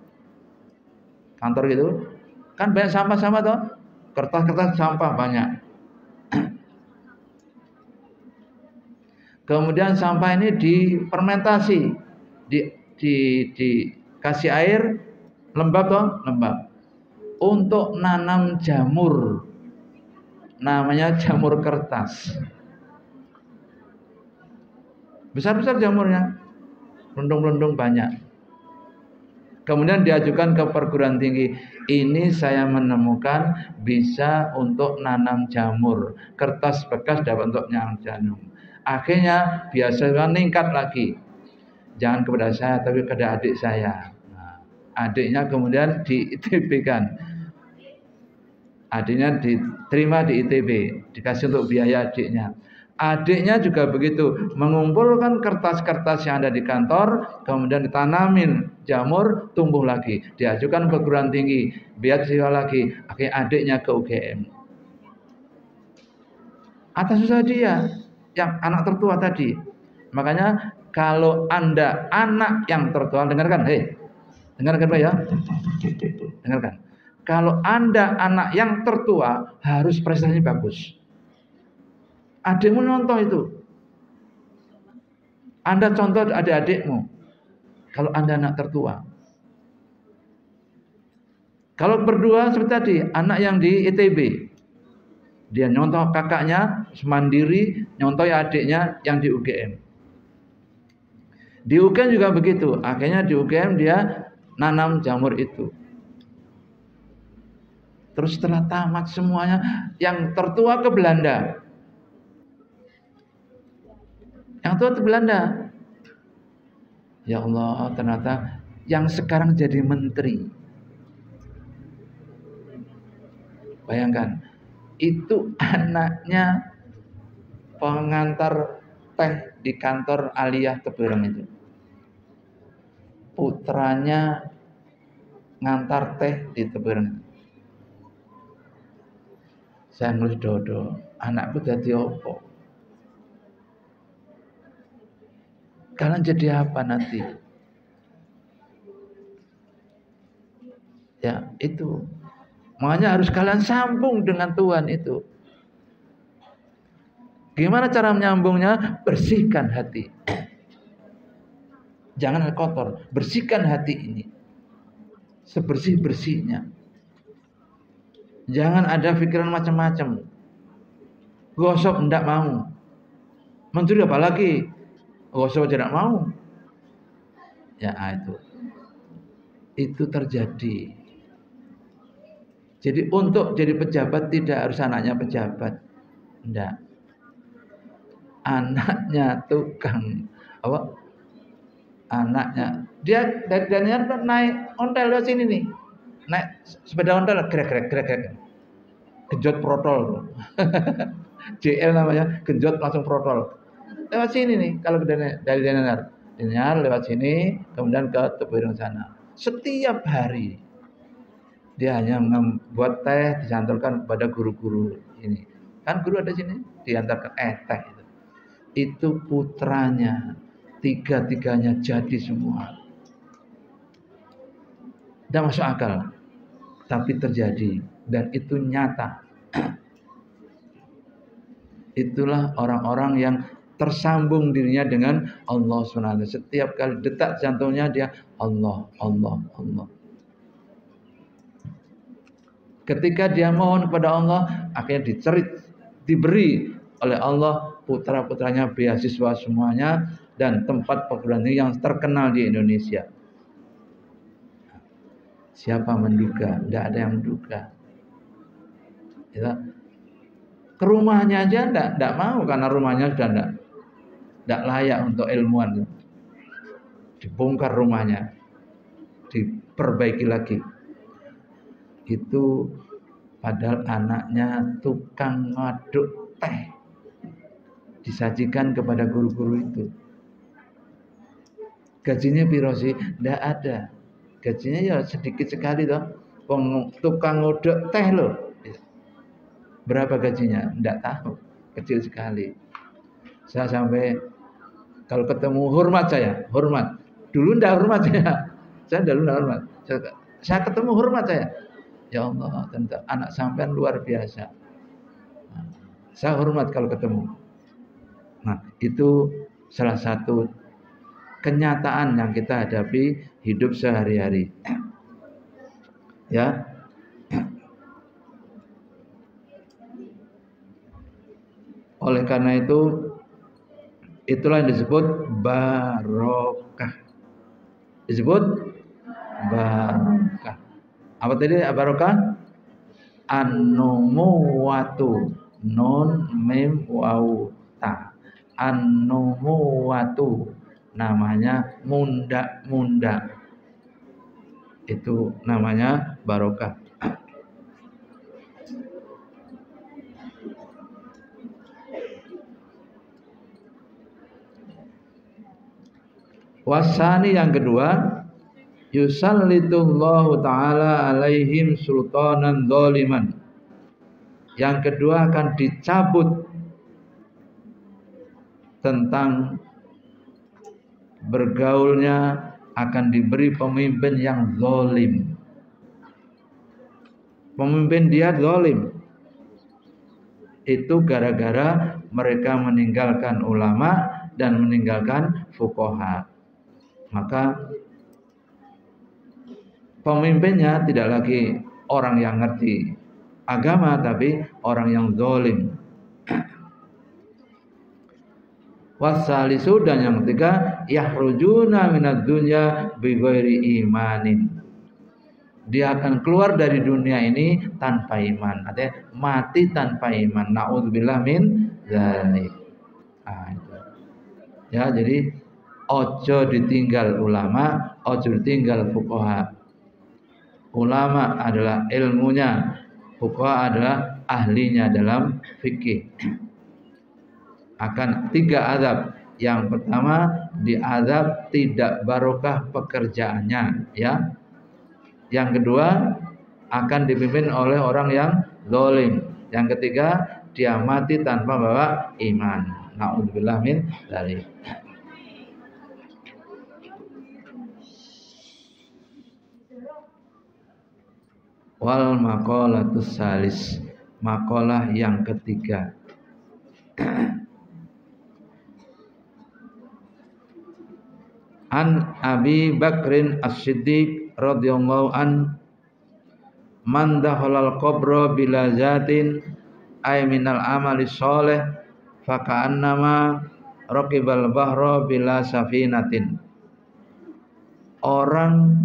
[SPEAKER 1] gitu kan, banyak sampah-sampah toh, kertas-kertas sampah banyak. Kemudian sampah ini difermentasi, dikasih air lembab toh, lembab untuk nanam jamur. Namanya jamur kertas. Besar-besar jamurnya, lundung-lundung banyak. Kemudian diajukan ke perguruan tinggi. Ini saya menemukan bisa untuk nanam jamur. Kertas bekas dapat untuk nanam jamur. Akhirnya biasanya meningkat lagi. Jangan kepada saya, tapi kepada adik saya. Nah, adiknya kemudian di ITB kan. Adiknya diterima di ITB, dikasih untuk biaya adiknya. Adiknya juga begitu, mengumpulkan kertas-kertas yang ada di kantor, kemudian ditanamin jamur, tumbuh lagi. Diajukan perguruan tinggi, beasiswa lagi. Akhirnya adiknya ke UGM. Atas usaha dia, yang anak tertua tadi. Makanya kalau Anda anak yang tertua, dengarkan, dengarkan Pak ya, dengarkan. Kalau Anda anak yang tertua, harus prestasinya bagus. Adikmu nonton itu. Anda contoh adik-adikmu. Kalau Anda anak tertua. Kalau berdua seperti tadi, anak yang di ITB. Dia nyontoh kakaknya, mandiri, nyontoh adiknya yang di UGM. Di UGM juga begitu. Akhirnya di UGM dia nanam jamur itu. Terus setelah tamat semuanya, yang tertua ke Belanda. Yang tua ke Belanda. Ya Allah, ternyata yang sekarang jadi menteri. Bayangkan, itu anaknya pengantar teh di kantor Aliyah Tebuireng itu. Putranya ngantar teh di Tebuireng. Saya nulis dodo, anakku jadi apa? Kalian jadi apa nanti? Ya itu. Makanya harus kalian sambung dengan Tuhan itu. Gimana cara menyambungnya? Bersihkan hati. Jangan kotor. Bersihkan hati ini. Sebersih-bersihnya. Jangan ada pikiran macam-macam. Gosok tidak mau. Mencuri apalagi? Gosok tidak mau. Ya itu. Itu terjadi. Jadi untuk jadi pejabat tidak harus anaknya pejabat. Tidak. Anaknya tukang apa? Anaknya dia dari naik ontel lewat sini nih. Naik sepeda ontel grek. Genjot protol. JL namanya, genjot langsung protol. Lewat sini nih kalau dari Denar. sinyal lewat sini, kemudian ke tubuh hidung sana. Setiap hari dia hanya membuat teh, disantarkan kepada guru-guru ini. Kan guru ada sini, diantarkan teh itu. Itu putranya, tiga-tiganya jadi semua. Tidak masuk akal, tapi terjadi dan itu nyata. Itulah orang-orang yang tersambung dirinya dengan Allah SWT. Setiap kali detak jantungnya dia Allah, Allah, Allah. Ketika dia mohon kepada Allah, akhirnya diberi oleh Allah putra-putranya beasiswa semuanya dan tempat perguruan tinggi yang terkenal di Indonesia. Siapa menduga? Tidak ada yang menduga. Ya. Ke rumahnya aja tidak mau karena rumahnya sudah tidak layak untuk ilmuwan. Dibongkar rumahnya, diperbaiki lagi. Itu padahal anaknya tukang ngaduk teh, disajikan kepada guru-guru itu. Gajinya piro sih? Tidak ada. Gajinya ya sedikit sekali toh. Tukang ngaduk teh loh. Berapa gajinya? Tidak tahu. Kecil sekali. Saya sampai kalau ketemu hormat saya, hormat. Dulu tidak hormat saya. Saya dulu tidak hormat. Saya ketemu hormat saya. Ya Allah, tentu anak sampean luar biasa. Saya hormat kalau ketemu. Nah, itu salah satu kenyataan yang kita hadapi hidup sehari-hari. Ya. Oleh karena itu, itulah yang disebut barokah. Disebut barokah. Apa tadi barokah? An-numuwatu, nun mim wawu ta. An-numuwatu, namanya munda-munda. Itu namanya barokah. Wasani yang kedua, yusallitullahu ta'ala alaihim sultanan zaliman. Yang kedua akan dicabut tentang bergaulnya, akan diberi pemimpin yang zalim. Pemimpin dia zalim. Itu gara-gara mereka meninggalkan ulama dan meninggalkan fuqaha. Maka pemimpinnya tidak lagi orang yang ngerti agama, tapi orang yang zalim. Wasalisu, dan yang ketiga, yahrujuna minad dunya bighairi imanin. Dia akan keluar dari dunia ini tanpa iman. Artinya mati tanpa iman. Na'udzubillah min dzalik. Ya, jadi ojo ditinggal ulama, ojo ditinggal fuqaha. Ulama adalah ilmunya, fuqaha adalah ahlinya dalam fikih. Akan 3 azab. Yang pertama, diazab tidak barokah pekerjaannya, ya. Yang kedua, akan dipimpin oleh orang yang zalim. Yang ketiga, dia mati tanpa bawa iman. Na'udzubillah min dzalik. Wal maqalatus salis, maqalah yang ketiga. An Abi Bakrin As-Siddiq radhiyallahu an, man dakhalal qabra bila zatin ay minal amali sholih fa ka'annama raqibal bahra bila safinatin. Orang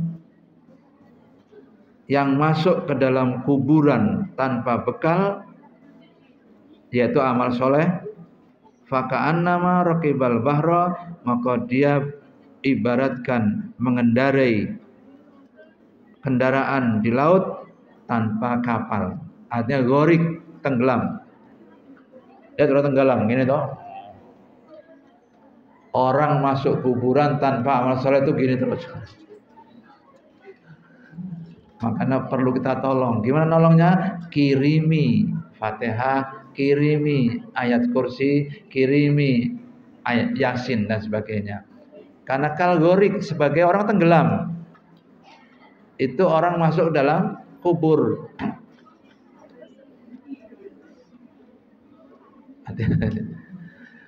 [SPEAKER 1] yang masuk ke dalam kuburan tanpa bekal, yaitu amal soleh, faka'annama raqibal bahra, maka dia ibaratkan mengendarai kendaraan di laut tanpa kapal. Artinya gharik, tenggelam. Dia terus tenggelam, gini toh. Orang masuk kuburan tanpa amal soleh itu gini terus. Makanya perlu kita tolong. Gimana nolongnya? Kirimi Fatihah, kirimi ayat kursi, kirimi ayat Yasin dan sebagainya. Karena kalgorik sebagai orang tenggelam, itu orang masuk dalam kubur.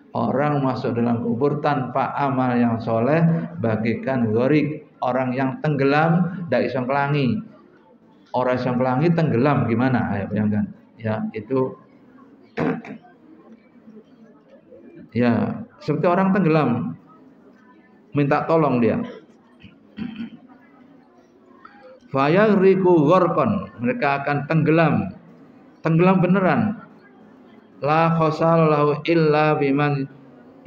[SPEAKER 1] Orang masuk dalam kubur tanpa amal yang soleh bagikan gorik, orang yang tenggelam tidak bisa pelangi. Orang yang pelangi tenggelam gimana? Ayo bayangkan. Ya itu ya seperti orang tenggelam, minta tolong dia. Fayagriku gharqan, mereka akan tenggelam beneran. La khosalahu illa biman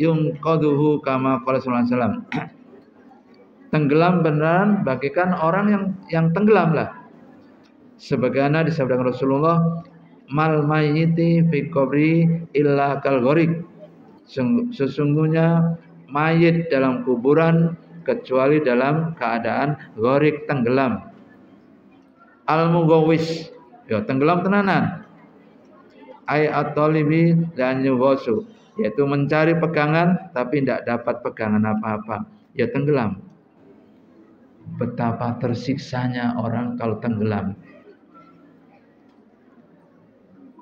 [SPEAKER 1] yunqaduhu kama qala sallallahu alaihi wasallam. Tenggelam beneran bagikan orang yang tenggelam lah. Sebagaimana disabdakan Rasulullah, mal mayyiti fi qabri illa kal gharik. Sesungguhnya mayit dalam kuburan kecuali dalam keadaan gharik, tenggelam. Al mughawis, ya tenggelam tenanan. Ai at-talibi dan yughasu, yaitu mencari pegangan tapi tidak dapat pegangan apa-apa, ya tenggelam. Betapa tersiksanya orang kalau tenggelam.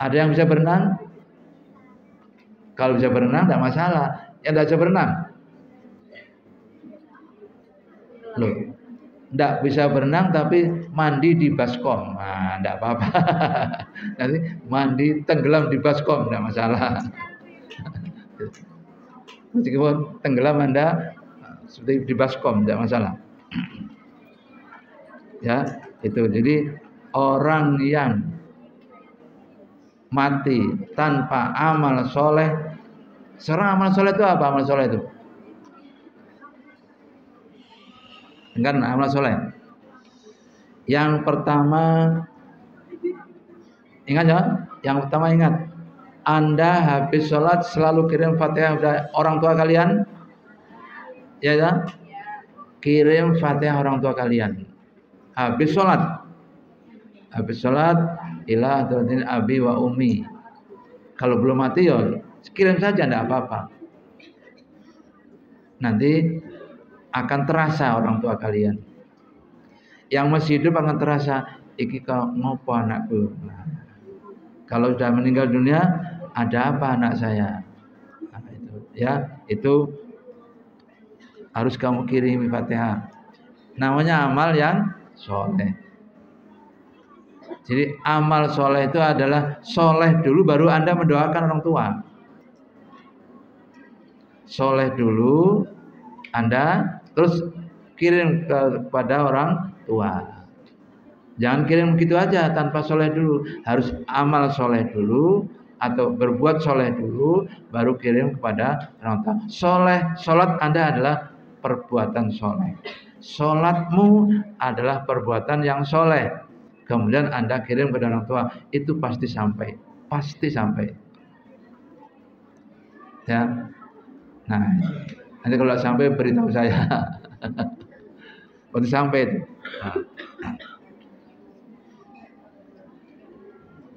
[SPEAKER 1] Ada yang bisa berenang? Kalau bisa berenang tidak masalah. Yang tidak bisa berenang, loh, tidak bisa berenang tapi mandi di baskom, nah, tidak apa-apa. Nanti mandi tenggelam di baskom tidak masalah. Meskipun tenggelam Anda seperti di baskom tidak masalah. Ya itu. Jadi orang yang mati tanpa amal soleh. Sekarang amal soleh itu apa? Amal soleh itu kan amal soleh. Yang pertama ingat ya, yang pertama ingat, Anda habis sholat selalu kirim Fatihah orang tua kalian, ya kan? Kirim Fatihah orang tua kalian. Habis sholat ila hadratin abi wa ummi. Kalau belum mati ya kirim saja, tidak apa-apa. Nanti akan terasa orang tua kalian. Yang masih hidup akan terasa, iki kau ngopo anakku. Nah, kalau sudah meninggal dunia, ada apa anak saya? Nah, itu, ya, itu harus kamu kirimi Fatihah. Namanya amal yang soleh. Jadi amal soleh itu adalah soleh dulu baru Anda mendoakan orang tua. Soleh dulu Anda, terus kirim kepada orang tua. Jangan kirim begitu aja tanpa soleh dulu. Harus amal soleh dulu atau berbuat soleh dulu, baru kirim kepada orang tua. Solat Anda adalah perbuatan soleh. Solatmu adalah perbuatan yang soleh. Kemudian Anda kirim kepada orang tua, itu pasti sampai. Ya. Nah, nanti kalau sampai beritahu saya. Waktu sampai itu. Nah.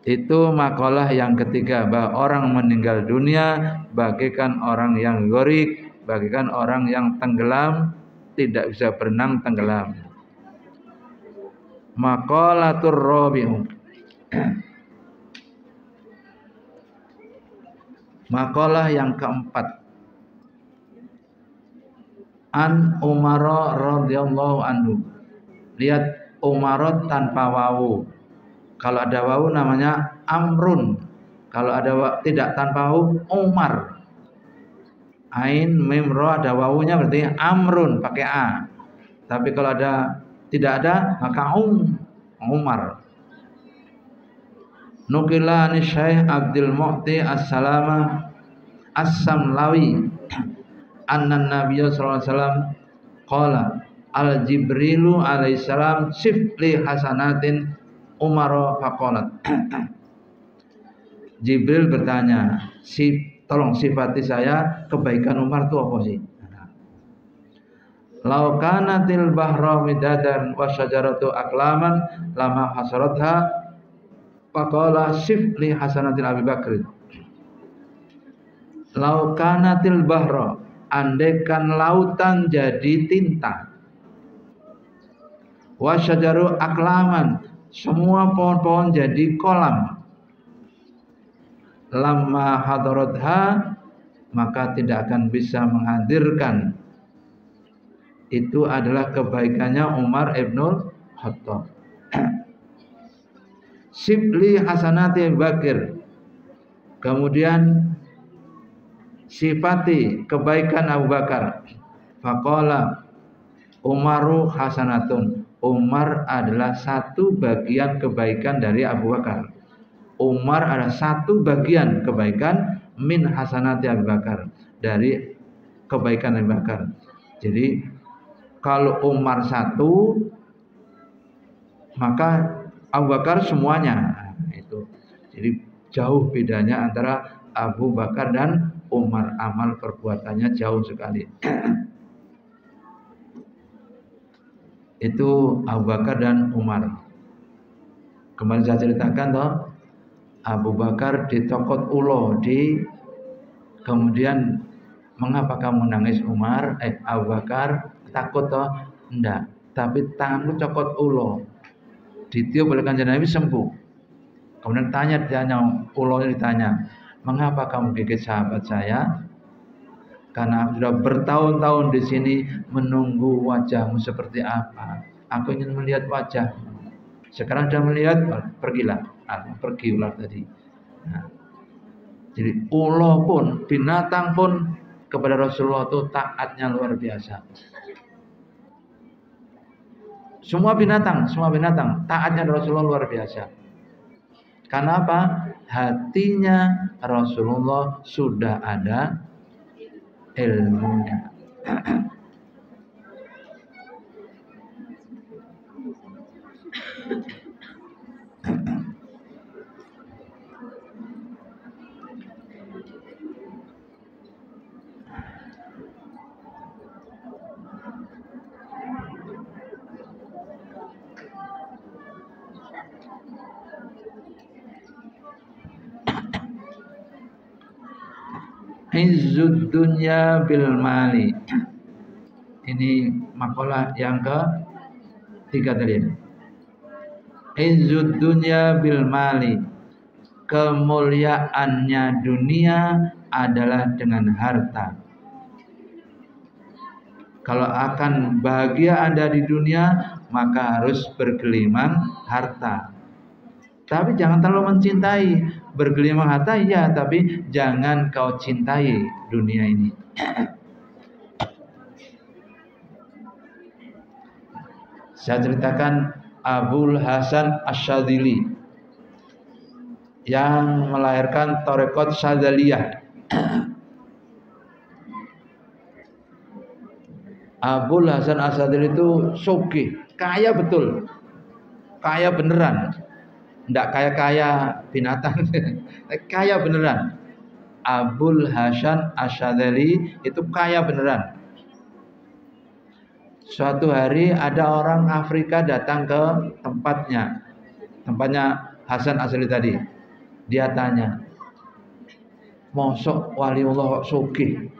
[SPEAKER 1] Itu makalah yang ketiga, bahwa orang meninggal dunia bagaikan orang yang gharik, bagaikan orang yang tenggelam, tidak bisa berenang, tenggelam. Maqalatur rabi'u. Makalah yang keempat. An Umar radhiyallahu anhu. Lihat Umar tanpa wawu. Kalau ada wawu namanya Amrun. Kalau ada tidak tanpa wawu Umar. Ain mim ro ada wawunya berarti Amrun pakai a. Tapi kalau ada tidak ada maka Umar. Nukila ni Syekh Abdul Mu'ti As-Salama As-Samlawi anna Nabiy sallallahu alaihi wasallam qala al Jibrilu alaihi salam sifli hasanatin Umar faqalat. Jibril bertanya, tolong sifati saya kebaikan Umar itu apa sih? Lau kanatil bahra midadan wa syajaratu aklaman lama hasaratha faqala sifli hasanatil Abi Bakrin. Lau kanatil bahra, andaikan lautan jadi tinta, wa syajaru aklaman, semua pohon-pohon jadi kolam, lama hadaratha, maka tidak akan bisa menghadirkan. Itu adalah kebaikannya Umar ibnul Khattab. Sibli hasanati Abu Bakar. Kemudian sifati kebaikan Abu Bakar. Faqala Umaru hasanatun. Umar adalah satu bagian kebaikan dari Abu Bakar. Umar adalah satu bagian kebaikan min hasanati Abu Bakar, dari kebaikan Abu Bakar. Jadi kalau Umar satu, maka Abu Bakar semuanya. Itu. Jadi jauh bedanya antara Abu Bakar dan Umar. Amal perbuatannya jauh sekali. Itu Abu Bakar dan Umar. Kemarin saya ceritakan toh, Abu Bakar dicokot ulo kemudian mengapa kamu nangis Umar? Abu Bakar takut toh? Enggak, tapi tanganku cokot ulo, ditiup oleh Kanjeng Nabi sembuh. Kemudian ulonya ditanya, mengapa kamu gigit sahabat saya? Karena aku sudah bertahun-tahun di sini menunggu wajahmu seperti apa. Aku ingin melihat wajahmu. Sekarang sudah melihat, pergilah. Pergi ular tadi. Nah, jadi ulo pun, binatang pun kepada Rasulullah itu taatnya luar biasa. Semua binatang taatnya Rasulullah luar biasa. Karena apa? Hatinya Rasulullah sudah ada ilmunya. Izzud dunya bil mali. Ini makalah yang ke-3 tadi. Izzud dunya bil mali. Kemuliaannya dunia adalah dengan harta. Kalau akan bahagia Anda di dunia, maka harus bergelimang harta. Tapi jangan terlalu mencintai. Bergelimang harta ya, tapi jangan kau cintai dunia ini. Saya ceritakan Abul Hasan Asyadzili yang melahirkan Tarekat Syadzaliyah. Abul Hasan Asyadzili itu sugih, kaya betul, kaya beneran. Tidak kaya-kaya binatang, kaya beneran. Abul Hasan Asyadzili itu kaya beneran. Suatu hari ada orang Afrika datang ke tempatnya Hasan Asyadzili tadi. Dia tanya, mosok waliullah kok sugih?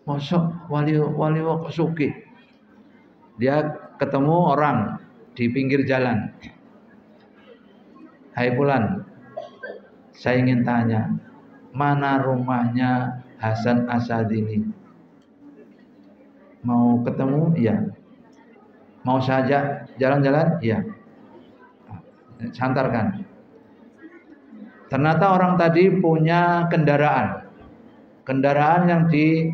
[SPEAKER 1] Mosok wali kok sugih? Dia ketemu orang di pinggir jalan. Hai Fulan, saya ingin tanya, mana rumahnya Hasan Asyadzili? Mau ketemu? Iya. Mau saja jalan-jalan? Iya. Santarkan. Ternyata orang tadi punya kendaraan yang ditarik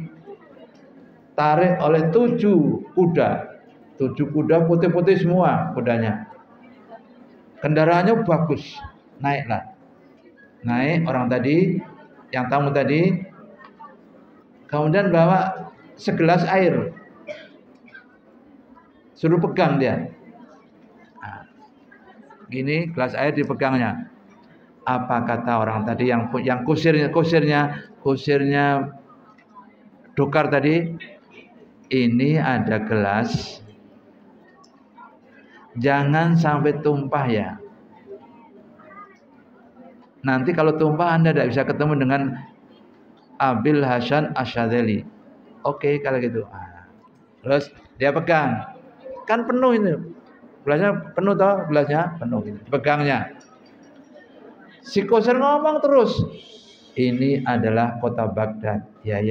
[SPEAKER 1] oleh 7 kuda. 7 kuda putih-putih semua kudanya. Kendaraannya bagus. Naik orang tadi, yang tamu tadi, kemudian bawa segelas air. Suruh pegang dia. Gini, gelas air dipegangnya. Apa kata orang tadi yang kusirnya dokar tadi? Ini ada gelas, jangan sampai tumpah ya. Nanti kalau tumpah Anda tidak bisa ketemu dengan Abil Hasan Asyadzali. Oke kalau gitu. Terus dia pegang, kan penuh ini, gelasnya penuh toh, gelasnya penuh, gitu. Pegangnya. Si Qusir ngomong terus, ini adalah kota Baghdad. Ya.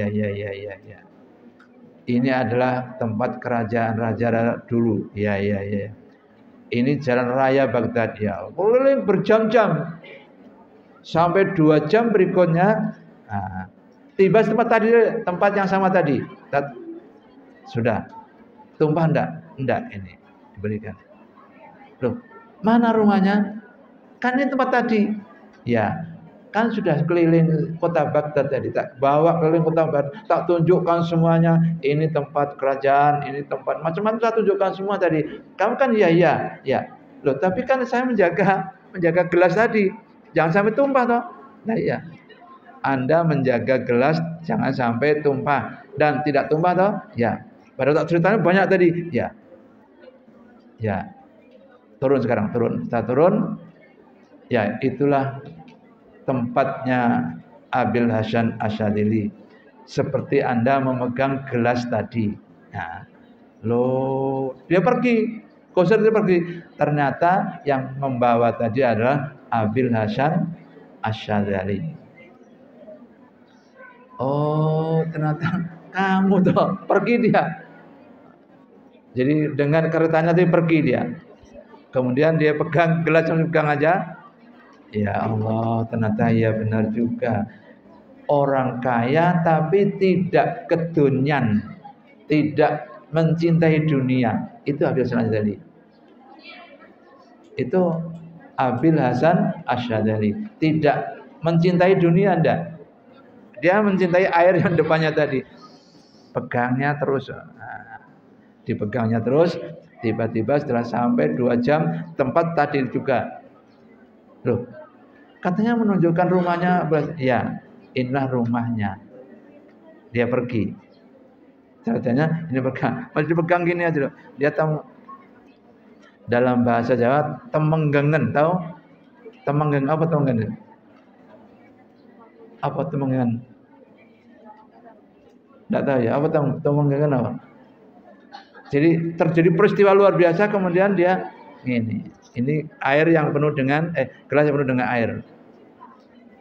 [SPEAKER 1] Ini adalah tempat kerajaan raja dulu. Ya. Ini jalan raya Baghdad ya. Keliling berjam-jam. Sampai 2 jam berikutnya tiba tempat yang sama tadi. Sudah. Tumpah enggak ini diberikan. Loh, mana rumahnya? Kan ini tempat tadi. Ya, kan sudah keliling kota Baghdad tadi, tak bawa keliling kota Baghdad, tak tunjukkan semuanya, ini tempat kerajaan, ini tempat macam-macam, tak tunjukkan semua tadi. Kamu kan ya. Loh, tapi kan saya menjaga gelas tadi, jangan sampai tumpah toh. Nah iya, Anda menjaga gelas jangan sampai tumpah dan tidak tumpah toh. Ya, padahal tak ceritanya banyak tadi. Ya, turun sekarang, kita turun. Ya, itulah tempatnya Abil Hasan Asyadzali. Seperti Anda memegang gelas tadi. Nah, dia pergi. Qusir dia pergi. Ternyata yang membawa tadi adalah Abil Hasan Asyadzali. Oh, ternyata kamu toh. Pergi dia. Jadi dengan keretanya dia pergi dia. Kemudian dia pegang gelas yang pegang aja. Ya Allah, ternyata ya benar juga. Orang kaya tapi tidak kedunian, tidak mencintai dunia. Itu Abil Hasan Asyadzali. Itu Abil Hasan Asyadzali. Tidak mencintai dunia enggak. Dia mencintai air yang depannya tadi. Pegangnya terus. Dipegangnya terus. Tiba-tiba setelah sampai 2 jam tempat tadi juga. Loh, katanya menunjukkan rumahnya. Ya, inilah rumahnya. Dia pergi. Caranya ini pegang. Masih dipegang gini aja loh. Dia tahu dalam bahasa Jawa temenggengen, tahu? Temenggengen apa temenggengen? Apa temenggengen? Enggak tahu ya. Apa temenggengen apa? Jadi terjadi peristiwa luar biasa, kemudian dia ini air yang penuh dengan gelas yang penuh dengan air.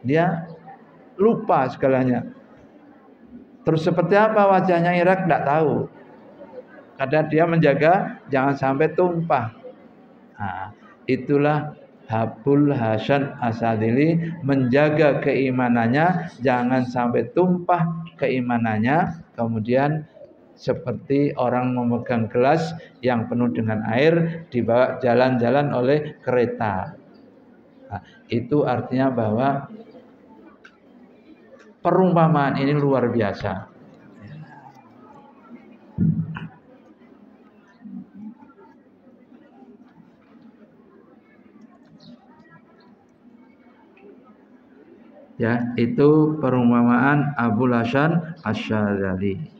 [SPEAKER 1] Dia lupa segalanya. Terus seperti apa wajahnya Irak tidak tahu. Karena dia menjaga jangan sampai tumpah. Nah, itulah Abil Hasan Asyadzali, menjaga keimanannya jangan sampai tumpah keimanannya. Kemudian seperti orang memegang gelas yang penuh dengan air dibawa jalan-jalan oleh kereta. Nah, itu artinya bahwa perumpamaan ini luar biasa. Ya, itu perumpamaan Abil Hasan Asyadzali.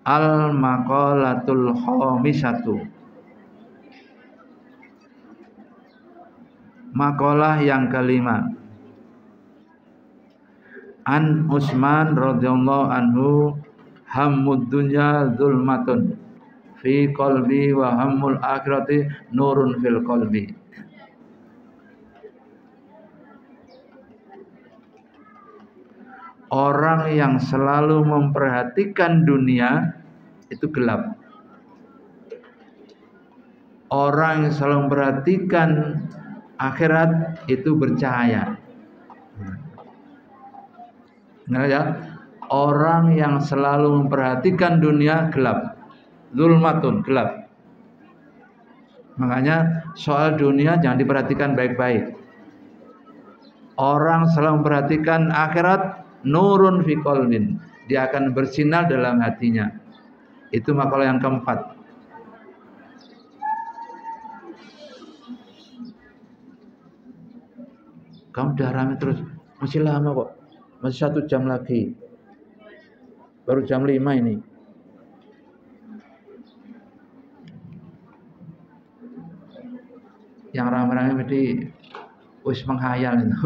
[SPEAKER 1] Al-maqalatul khamisatu. Makalah yang kelima. An Utsman radhiyallahu anhu, hammud dunya zulmatun fi qalbi wa hammul akhirati nurun fil qalbi. Orang yang selalu memperhatikan dunia itu gelap. Orang yang selalu memperhatikan akhirat itu bercahaya. Nah, ya, orang yang selalu memperhatikan dunia gelap. Zulmatun, gelap. Makanya soal dunia jangan diperhatikan baik-baik. Orang selalu memperhatikan akhirat, nurun fi qalbin, dia akan bersinar dalam hatinya. Itu makalah yang keempat. Kamu udah rame terus. Masih lama kok. Masih 1 jam lagi. Baru jam 5 ini. Yang rame-rame mesti wis menghayal itu.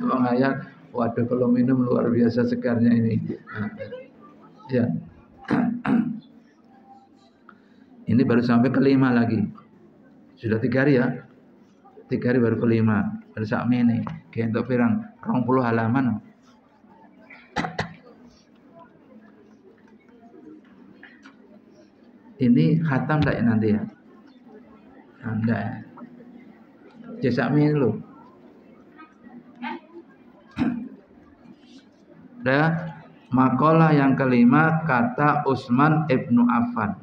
[SPEAKER 1] Menghayal. Waduh, kalau minum luar biasa segarnya ini. Ya. Ini baru sampai ke-5 lagi. Sudah 3 hari ya. 3 hari baru ke-5. Baru sak mene. Kayak untuk pirang 20 halaman. Ini khatam enggak ya nanti ya? Enggak ya. Sak mene loh. Udah. Makalah yang ke-5 kata Utsman ibnu Affan.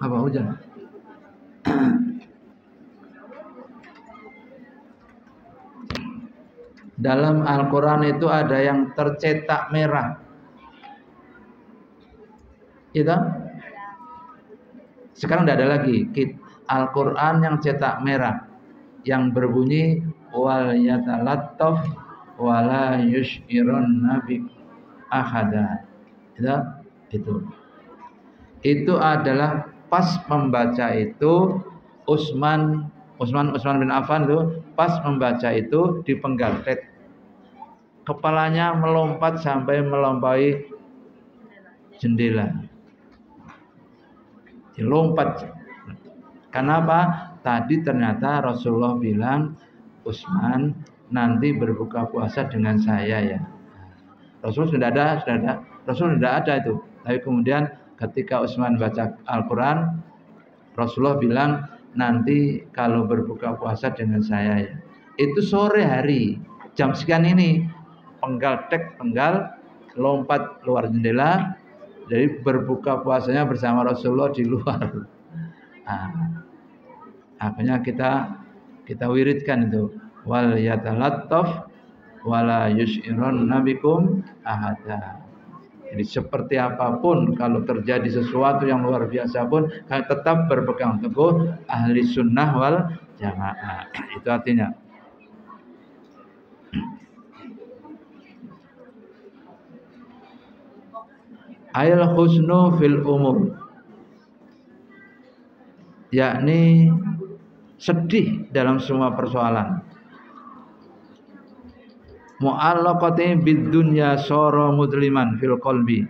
[SPEAKER 1] Apa hujan? Dalam Al-Quran itu ada yang tercetak merah. Itu? Sekarang tidak ada lagi Al-Quran yang cetak merah, yang berbunyi wal yatalattaf wala yushirun nabi ahada. Itu adalah pas membaca itu Utsman bin Affan itu pas membaca itu dipenggal, kepalanya melompat sampai melampaui jendela. Lompat. Kenapa? Tadi ternyata Rasulullah bilang, Utsman nanti berbuka puasa dengan saya ya. Rasul sudah ada. Rasul sudah ada itu. Tapi kemudian ketika Utsman baca Al-Quran, Rasulullah bilang nanti kalau berbuka puasa dengan saya ya. Itu sore hari, jam sekian ini, penggal, lompat luar jendela. Jadi berbuka puasanya bersama Rasulullah di luar. Akhirnya kita wiridkan itu wal yatalattaf wala yushirun nabikum ahada. Jadi seperti apapun kalau terjadi sesuatu yang luar biasa pun kalian tetap berpegang teguh ahli sunnah wal jamaah. Itu artinya. Ayal husnu fil umur, yakni sedih dalam semua persoalan. Mu'allaqati bid dunya sara mudliman fil qalbi,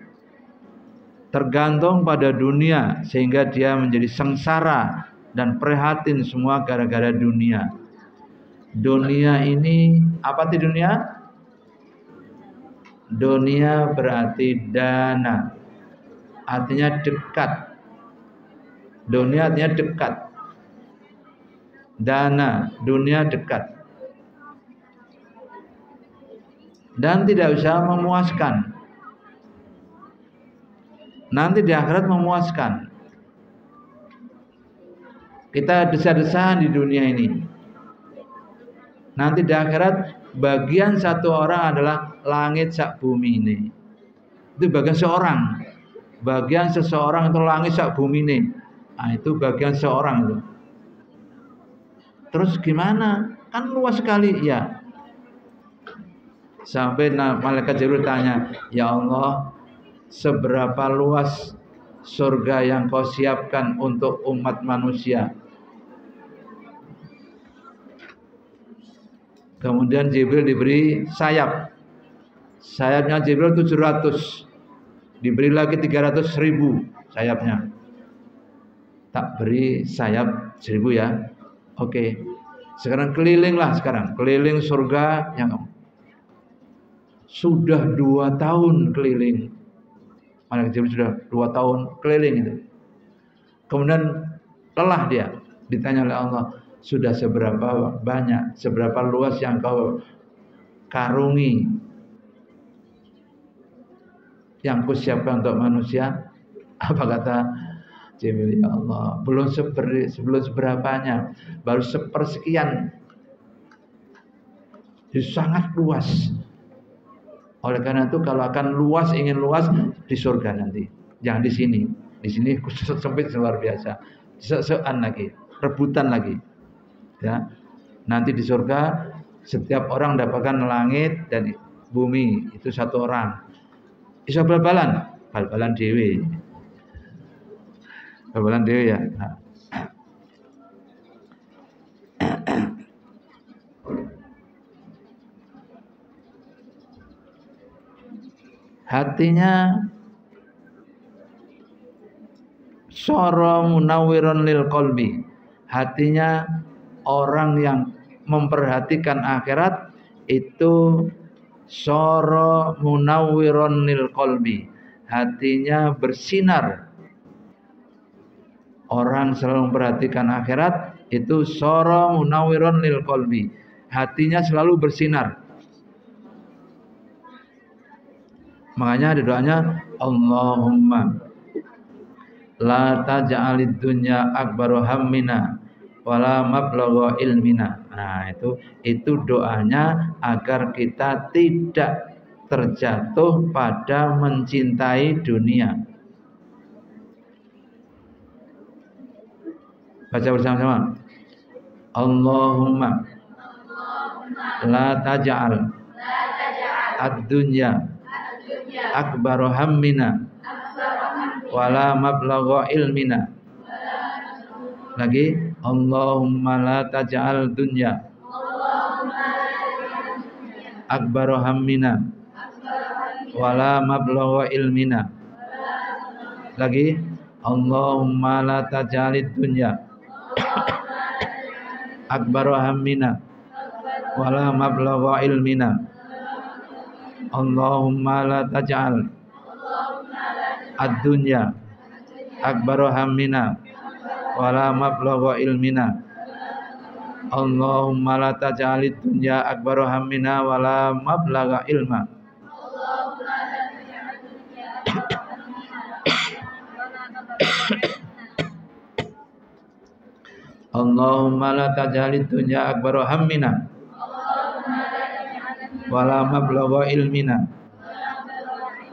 [SPEAKER 1] tergantung pada dunia sehingga dia menjadi sengsara dan prihatin semua gara-gara dunia. Dunia ini apa sih dunia? Dunia berarti dana, artinya dekat. Dunia artinya dekat. Dana, dunia dekat. Dan tidak bisa memuaskan. Nanti di akhirat memuaskan. Kita desa-desahan di dunia ini. Nanti di akhirat bagian satu orang adalah langit sak bumi ini. Itu bagian seorang. Bagian seseorang itu langit sak bumi ini. Nah, itu bagian seorang itu. Terus gimana? Kan luas sekali ya. Sampai malaikat Jibril tanya, ya Allah, seberapa luas surga yang kau siapkan untuk umat manusia? Kemudian Jibril diberi sayap. Sayapnya Jibril 700. Diberi lagi 300.000 sayapnya. Tak beri sayap 1.000 ya. Oke. Sekarang kelilinglah sekarang. Keliling surga yang sudah 2 tahun keliling. Malaikat Jibril sudah 2 tahun keliling itu. Kemudian lelah dia. Ditanya oleh Allah, sudah seberapa banyak, seberapa luas yang kau karungi yang kusiapkan untuk manusia? Apa kata Jibril? Ya Allah, belum seberapanya, baru sepersekian. Jadi sangat luas. Oleh karena itu kalau akan luas, ingin luas di surga nanti. Jangan di sini. Di sini khusus sempit luar biasa. Sean lagi, rebutan lagi. Ya. Nanti di surga setiap orang dapatkan langit dan bumi itu satu orang. Iso bal-balan, bal-balan dewe. Bal-balan dewe ya. Nah. Hatinya soro munawwiron lil qalbi. Hatinya orang yang memperhatikan akhirat itu soro munawwiron lil qalbi. Hatinya bersinar. Orang selalu memperhatikan akhirat itu soro munawwiron lil qalbi. Hatinya selalu bersinar. Makanya ada doanya Allahumma la taj'alid dunya akbaru hammina wala mablagha ilmina. Nah, itu doanya agar kita tidak terjatuh pada mencintai dunia. Baca bersama-sama. Allahumma la taj'al ad-dunya akbaru hammina wala mablagha ilmina. Lagi Allahumma la taj'al dunya akbaru hammina wala mablagha ilmina. Lagi Allahumma la taj'alid dunya akbaru hammina wala mablagha ilmina. Allahumma la taj'al ad-dunya akbaru hammina wala mablagha ilmina. Allahumma la taj'alid dunya akbaru hammina wala mablagha ilma. Allahumma la taj'alid dunya akbaru hammina wala mablagha ilmina.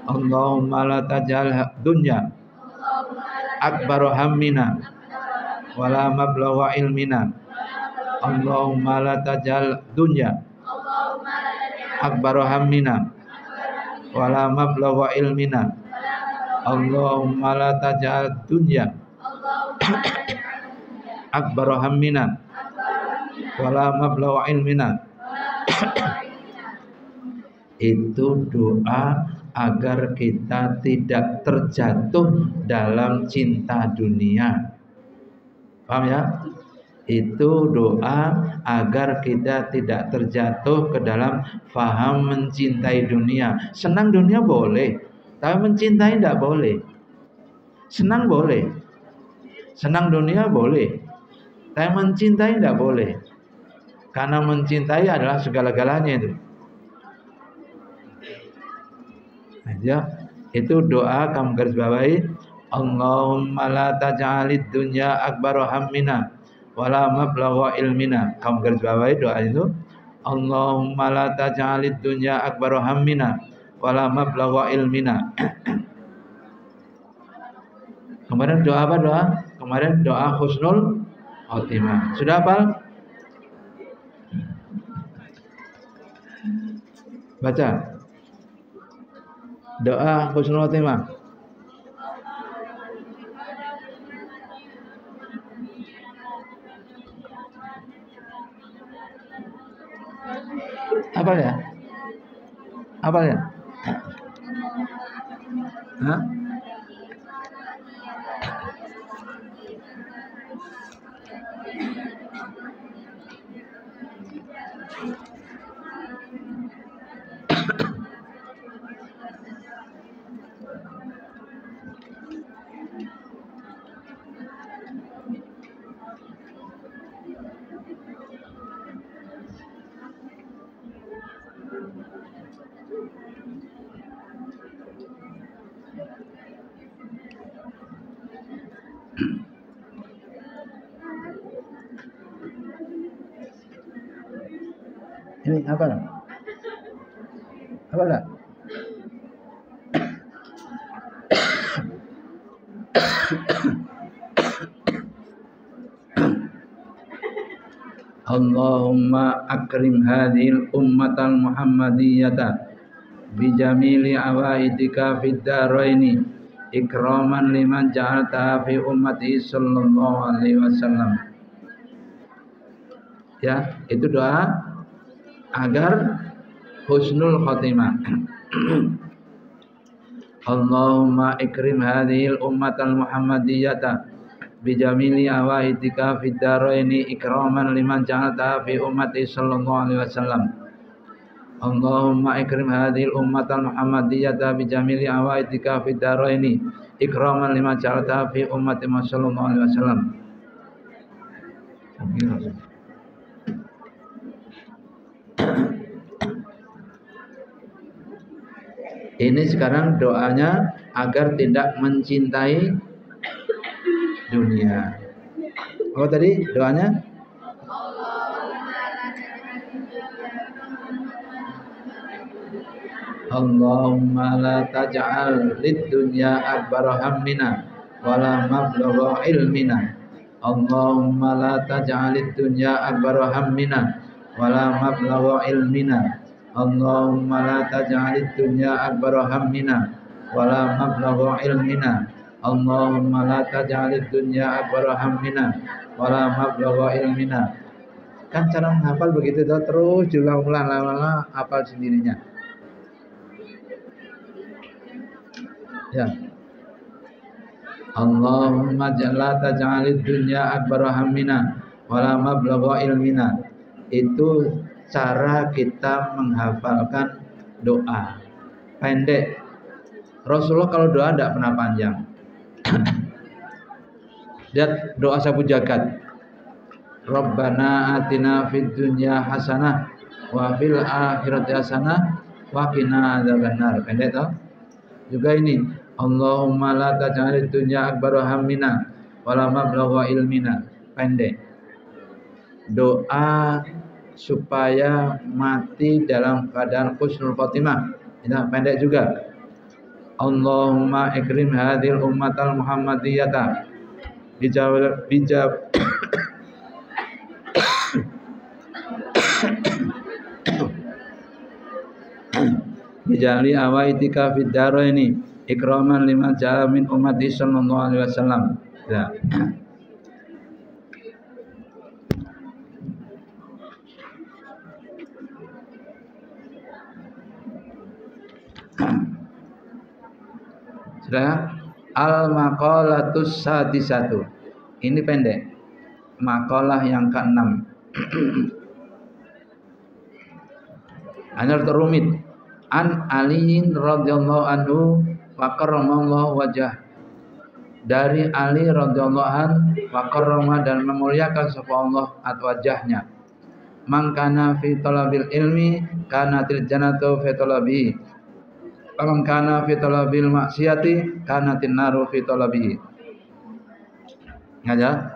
[SPEAKER 1] Allahumma la taj'al dunya akbaru hammina wala mablagha ilmina. Allahumma la taj'al dunya akbaru hammina wala mablagha ilmina. Allahumma la taj'al dunya akbaru hammina wala mablagha ilmina. Itu doa agar kita tidak terjatuh dalam cinta dunia. Paham ya? Itu doa agar kita tidak terjatuh ke dalam faham mencintai dunia. Senang dunia boleh, tapi mencintai tidak boleh. Senang boleh, senang dunia boleh, tapi mencintai tidak boleh. Karena mencintai adalah segala-galanya itu. Ya, itu doa kamu garis bawahi. Allahumma la taj'alid dunya akbaru hammina wala mablagha ilmina. Kamu garis bawahi doa itu. Allahumma la taj'alid dunya akbaru hammina wala mablagha ilmina. Kemarin doa apa doa? Kemarin doa husnul khotimah. Sudah hafal? Baca. Doa husnul khotimah. Apa ya? Apa ya? Hah? Ini apa? Apa enggak? Allahumma akrim hadhil ummatal muhammadiyata bijamili awaidika fid daraini ikraman liman ja'alta fi ummati sallallahu alaihi wasallam. Ya, itu doa agar husnul khotimah. Allahumma ikrim hadhil ummatal muhammadiyata bijamili awaidika fid daraini ikraman liman ja'alta fi ummati sallallahu alaihi wasallam. Allahumma ikrim hadhil ummatal muhammadiyata bijamili awaidika fid daraini ikraman liman ja'alta fi ummati sallallahu alaihi wasallam. Ini sekarang doanya agar tidak mencintai dunia. Oh tadi doanya? Allahumma la taj'al lid dunya akbar hammina wala mablagha ilmina. Allahumma la taj'al lid dunya akbar hammina wala mablagha ilmina. Allahumma la taj'alid dunya akbar hammina wala mablagha ilmina. Allahumma la taj'alid dunya akbar hammina wala mablagha ilmina. Kan cara menghafal begitu toh, terus diulang-ulang lama-lama hafal sendirinya. Ya. Allahumma la taj'alid dunya akbar hammina wala mablagha ilmina. Itu cara kita menghafalkan doa pendek. Rasulullah kalau doa tidak pernah panjang. Lihat doa sapu jagat. Rabbana atina fid dunya hasanah wa fil akhirati hasanah wa qina adzabannar. Pendek toh? Juga ini Allahumma la taj'alid dunya akbar hammina wala mablagha ilmina. Pendek. Doa supaya mati dalam keadaan husnul khotimah. Ini pendek juga. Allahumma ikrim hadhil ummatal muhammadiyata bijali awaitika fid daraini ikraman liman ja'a min ummati sallallahu alaihi wasallam. Ya. Sudah, al-maqalatus sadisatu. Ini pendek. Makalah yang ke-6. Anar terumit. An Aliin radhiyallahu anhu wa karramallahu wajah. Dari Ali radhiyallahu an wa karrama dan memuliakan sapa Allah wajahnya. Man kana fi talabil ilmi kanatil jannatu fi talabihi. Faman kana fi talabil maksiati kanatin naru fi talabihi. Ya.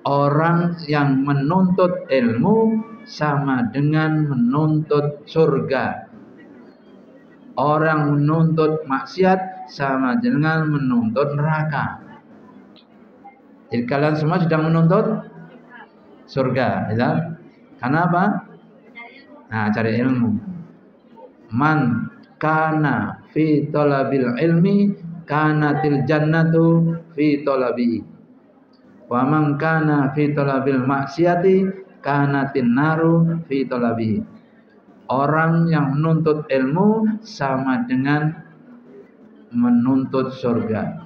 [SPEAKER 1] Orang yang menuntut ilmu sama dengan menuntut surga. Orang menuntut maksiat sama dengan menuntut neraka. Jadi kalian semua sedang menuntut surga, ya? Kenapa? Nah, cari ilmu. Man kana fi talabil ilmi kanatil jannatu fi talabihi. Wa man kana fi talabil maksiati kanatin naru fi talabihi. Orang yang menuntut ilmu sama dengan menuntut surga.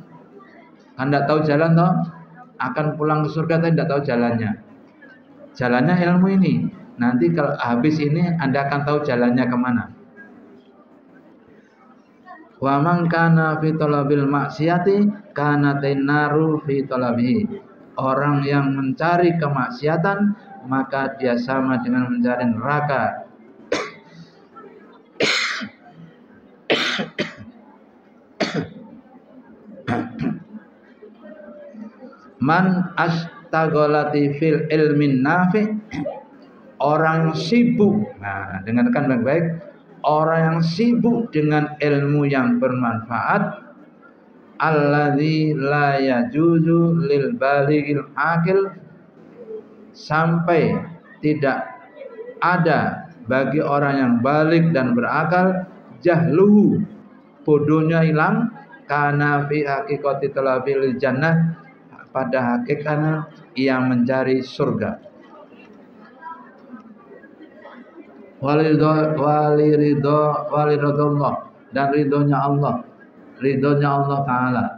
[SPEAKER 1] Kan tidak tahu jalan toh? Akan pulang ke surga tapi tidak tahu jalannya. Jalannya ilmu ini. Nanti kalau habis ini Anda akan tahu jalannya kemana. Wa man kana fi talabil maksiati kanatin naru fi talabihi. Orang yang mencari kemaksiatan maka dia sama dengan mencari neraka. Man astaghalati fil ilmin nafi. Orang sibuk. Nah, dengarkan baik-baik. orang yang sibuk dengan ilmu yang bermanfaat, alladzi la yajuzu lil balighil aqil, sampai tidak ada bagi orang yang balik dan berakal, jahluhu, bodohnya hilang, karena fi haqiqati talabil jannah, pada hakikatnya yang mencari surga. Waliridullah, dan ridhonya Allah Ta'ala.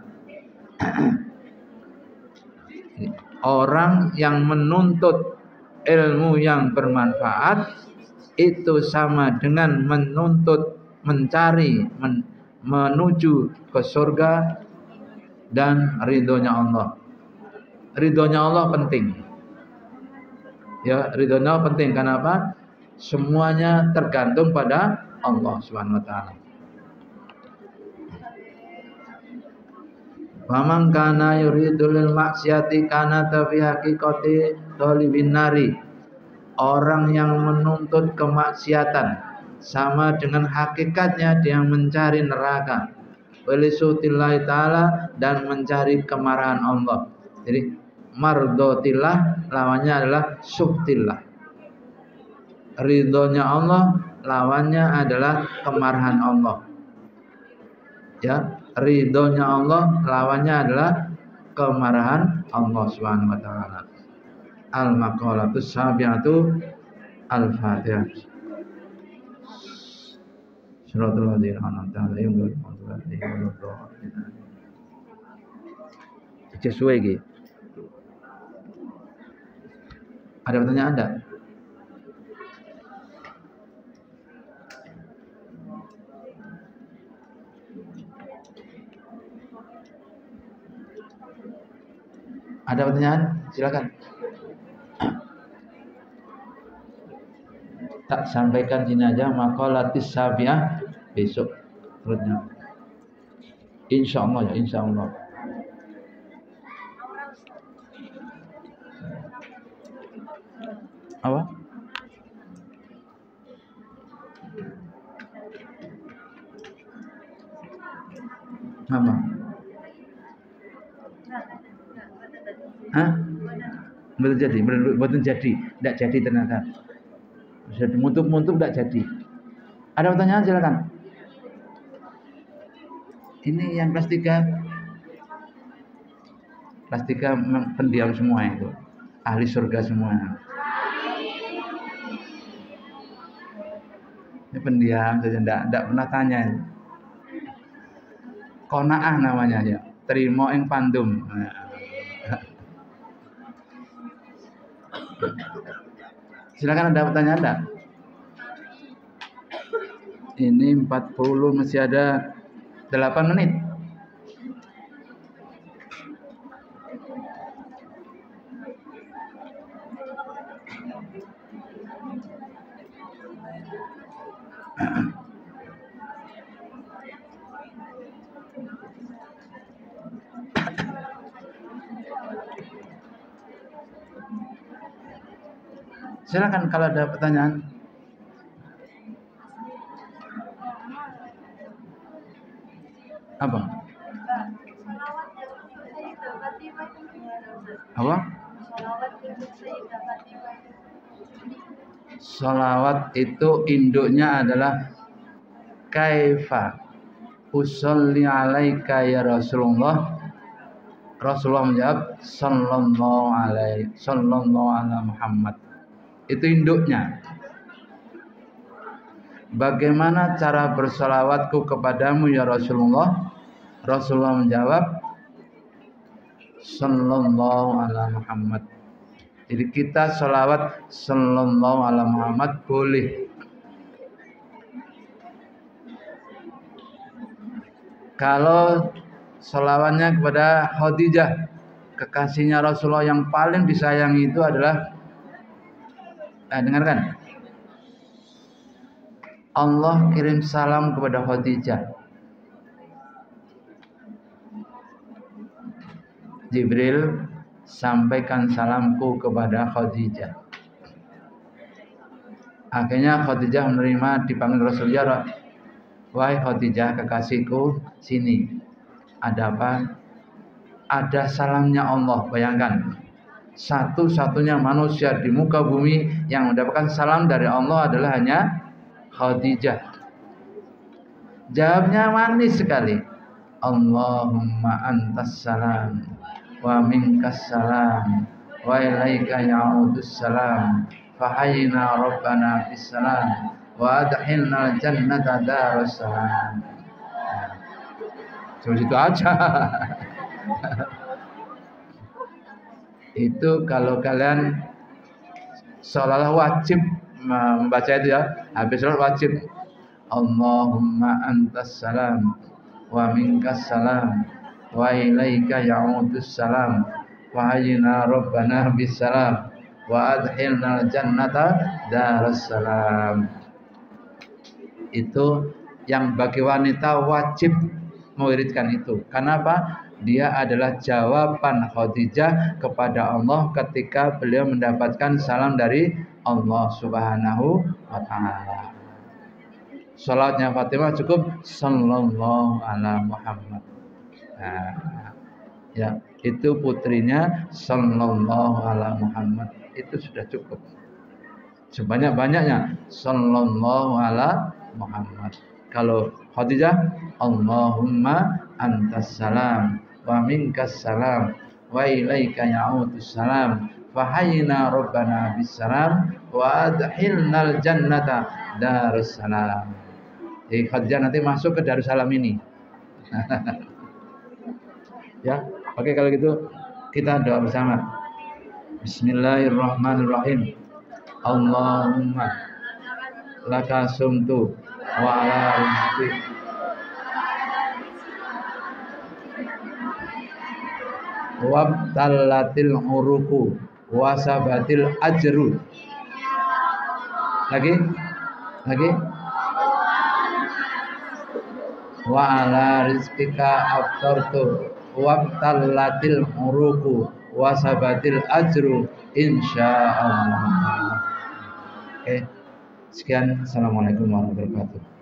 [SPEAKER 1] Orang yang menuntut ilmu yang bermanfaat itu sama dengan menuju ke surga dan ridhonya Allah. Ridhonya Allah penting. Ya, ridhonya Allah penting. Kenapa? Semuanya tergantung pada Allah Subhanahu wa taala. Faman kana yuridu lil maksiati kana fi haqiqati talibin nari. Orang yang menuntut kemaksiatan sama dengan hakikatnya dia mencari neraka. Walisutillah ta'ala, dan mencari kemarahan Allah. Jadi mardotillah lawannya adalah suktillah. Ridhonya Allah lawannya adalah kemarahan Allah. Ya, ridhonya Allah lawannya adalah kemarahan Allah Subhanahu wa taala. Al-maqalatus sabiatu al-Fatihah. Shiratal ladzina an'amta 'alaihim ghairil maghdubi 'alaihim waladdallin. Sesuai iki. Ada pertanyaan enggak? Ada pertanyaan? Silakan. Tak sampaikan sini aja, maqalatis sabiah besok terusnya. Insyaallah ya, insyaallah. Apa? Apa? Hah? Betul jadi, betul jadi, tidak jadi ternyata. Sudah muntuk-muntuk tidak jadi. Ada pertanyaan silakan. Ini yang kelas 3. Kelas 3 pendiam semua itu. Ahli surga semua. Ini pendiam saja, tidak pernah tanya. Qanaah namanya ya. Terima ing pandum. Silakan, ada pertanyaan enggak? Ini 40, masih ada 8 menit. Silakan kalau ada pertanyaan. Apa? Apa? Salawat itu induknya adalah kaifa usolli alaika ya Rasulullah. Rasulullah menjawab sallallahu ala Muhammad. Itu induknya. Bagaimana cara bersalawatku kepadamu ya Rasulullah? Rasulullah menjawab sallallahu ala Muhammad. Jadi kita salawat sallallahu ala Muhammad boleh. Kalau salawatnya kepada Khadijah, kekasihnya Rasulullah yang paling disayangi itu adalah, dengarkan. Allah kirim salam kepada Khadijah. Jibril, sampaikan salamku kepada Khadijah. Akhirnya Khadijah menerima, dipanggil Rasul, ya wahai Khadijah kekasihku, sini. Ada apa? Ada salamnya Allah. Bayangkan, satu-satunya manusia di muka bumi yang mendapatkan salam dari Allah adalah hanya Khadijah. Jawabnya manis sekali. Allahumma antas salam wa minkas salam wa ilaika ya'udus salam fahayyina rabbana bis salam wa adkhilna jannata darus salam. Cuma itu aja. Itu kalau kalian seolah-olah wajib membaca itu ya, habis sholat wajib Allahumma antas salam wa minkas salam wa ilaika ya'udus salam wa hayyina rabbana bis salam wa adkhilna jannata darus salam. Itu yang bagi wanita wajib mewiridkan itu. Kenapa? Dia adalah jawaban Khadijah kepada Allah ketika beliau mendapatkan salam dari Allah Subhanahu wa ta'ala. Salatnya Fatimah cukup sallallahu ala Muhammad. Nah, ya, itu putrinya sallallahu ala Muhammad. Itu sudah cukup. Sebanyak-banyaknya sallallahu ala Muhammad. Kalau Khadijah, Allahumma antas salam wa minkas salam wa ilaika ya'udus salam fahayyina rabbana bis salam wa adkhilnal jannata darus salam. Jadi Khadijah nanti masuk ke Darussalam ini. Ya, oke, kalau gitu kita doa bersama. Bismillahirrahmanirrahim. Allahumma laka sumtu wa ala rizqik wabtallatil uruku wasabatil ajru. Lagi wa ala rizqika aftartu wabtallatil uruku wasabatil ajru insyaallah. Oke, sekian. Assalamualaikum warahmatullahi wabarakatuh.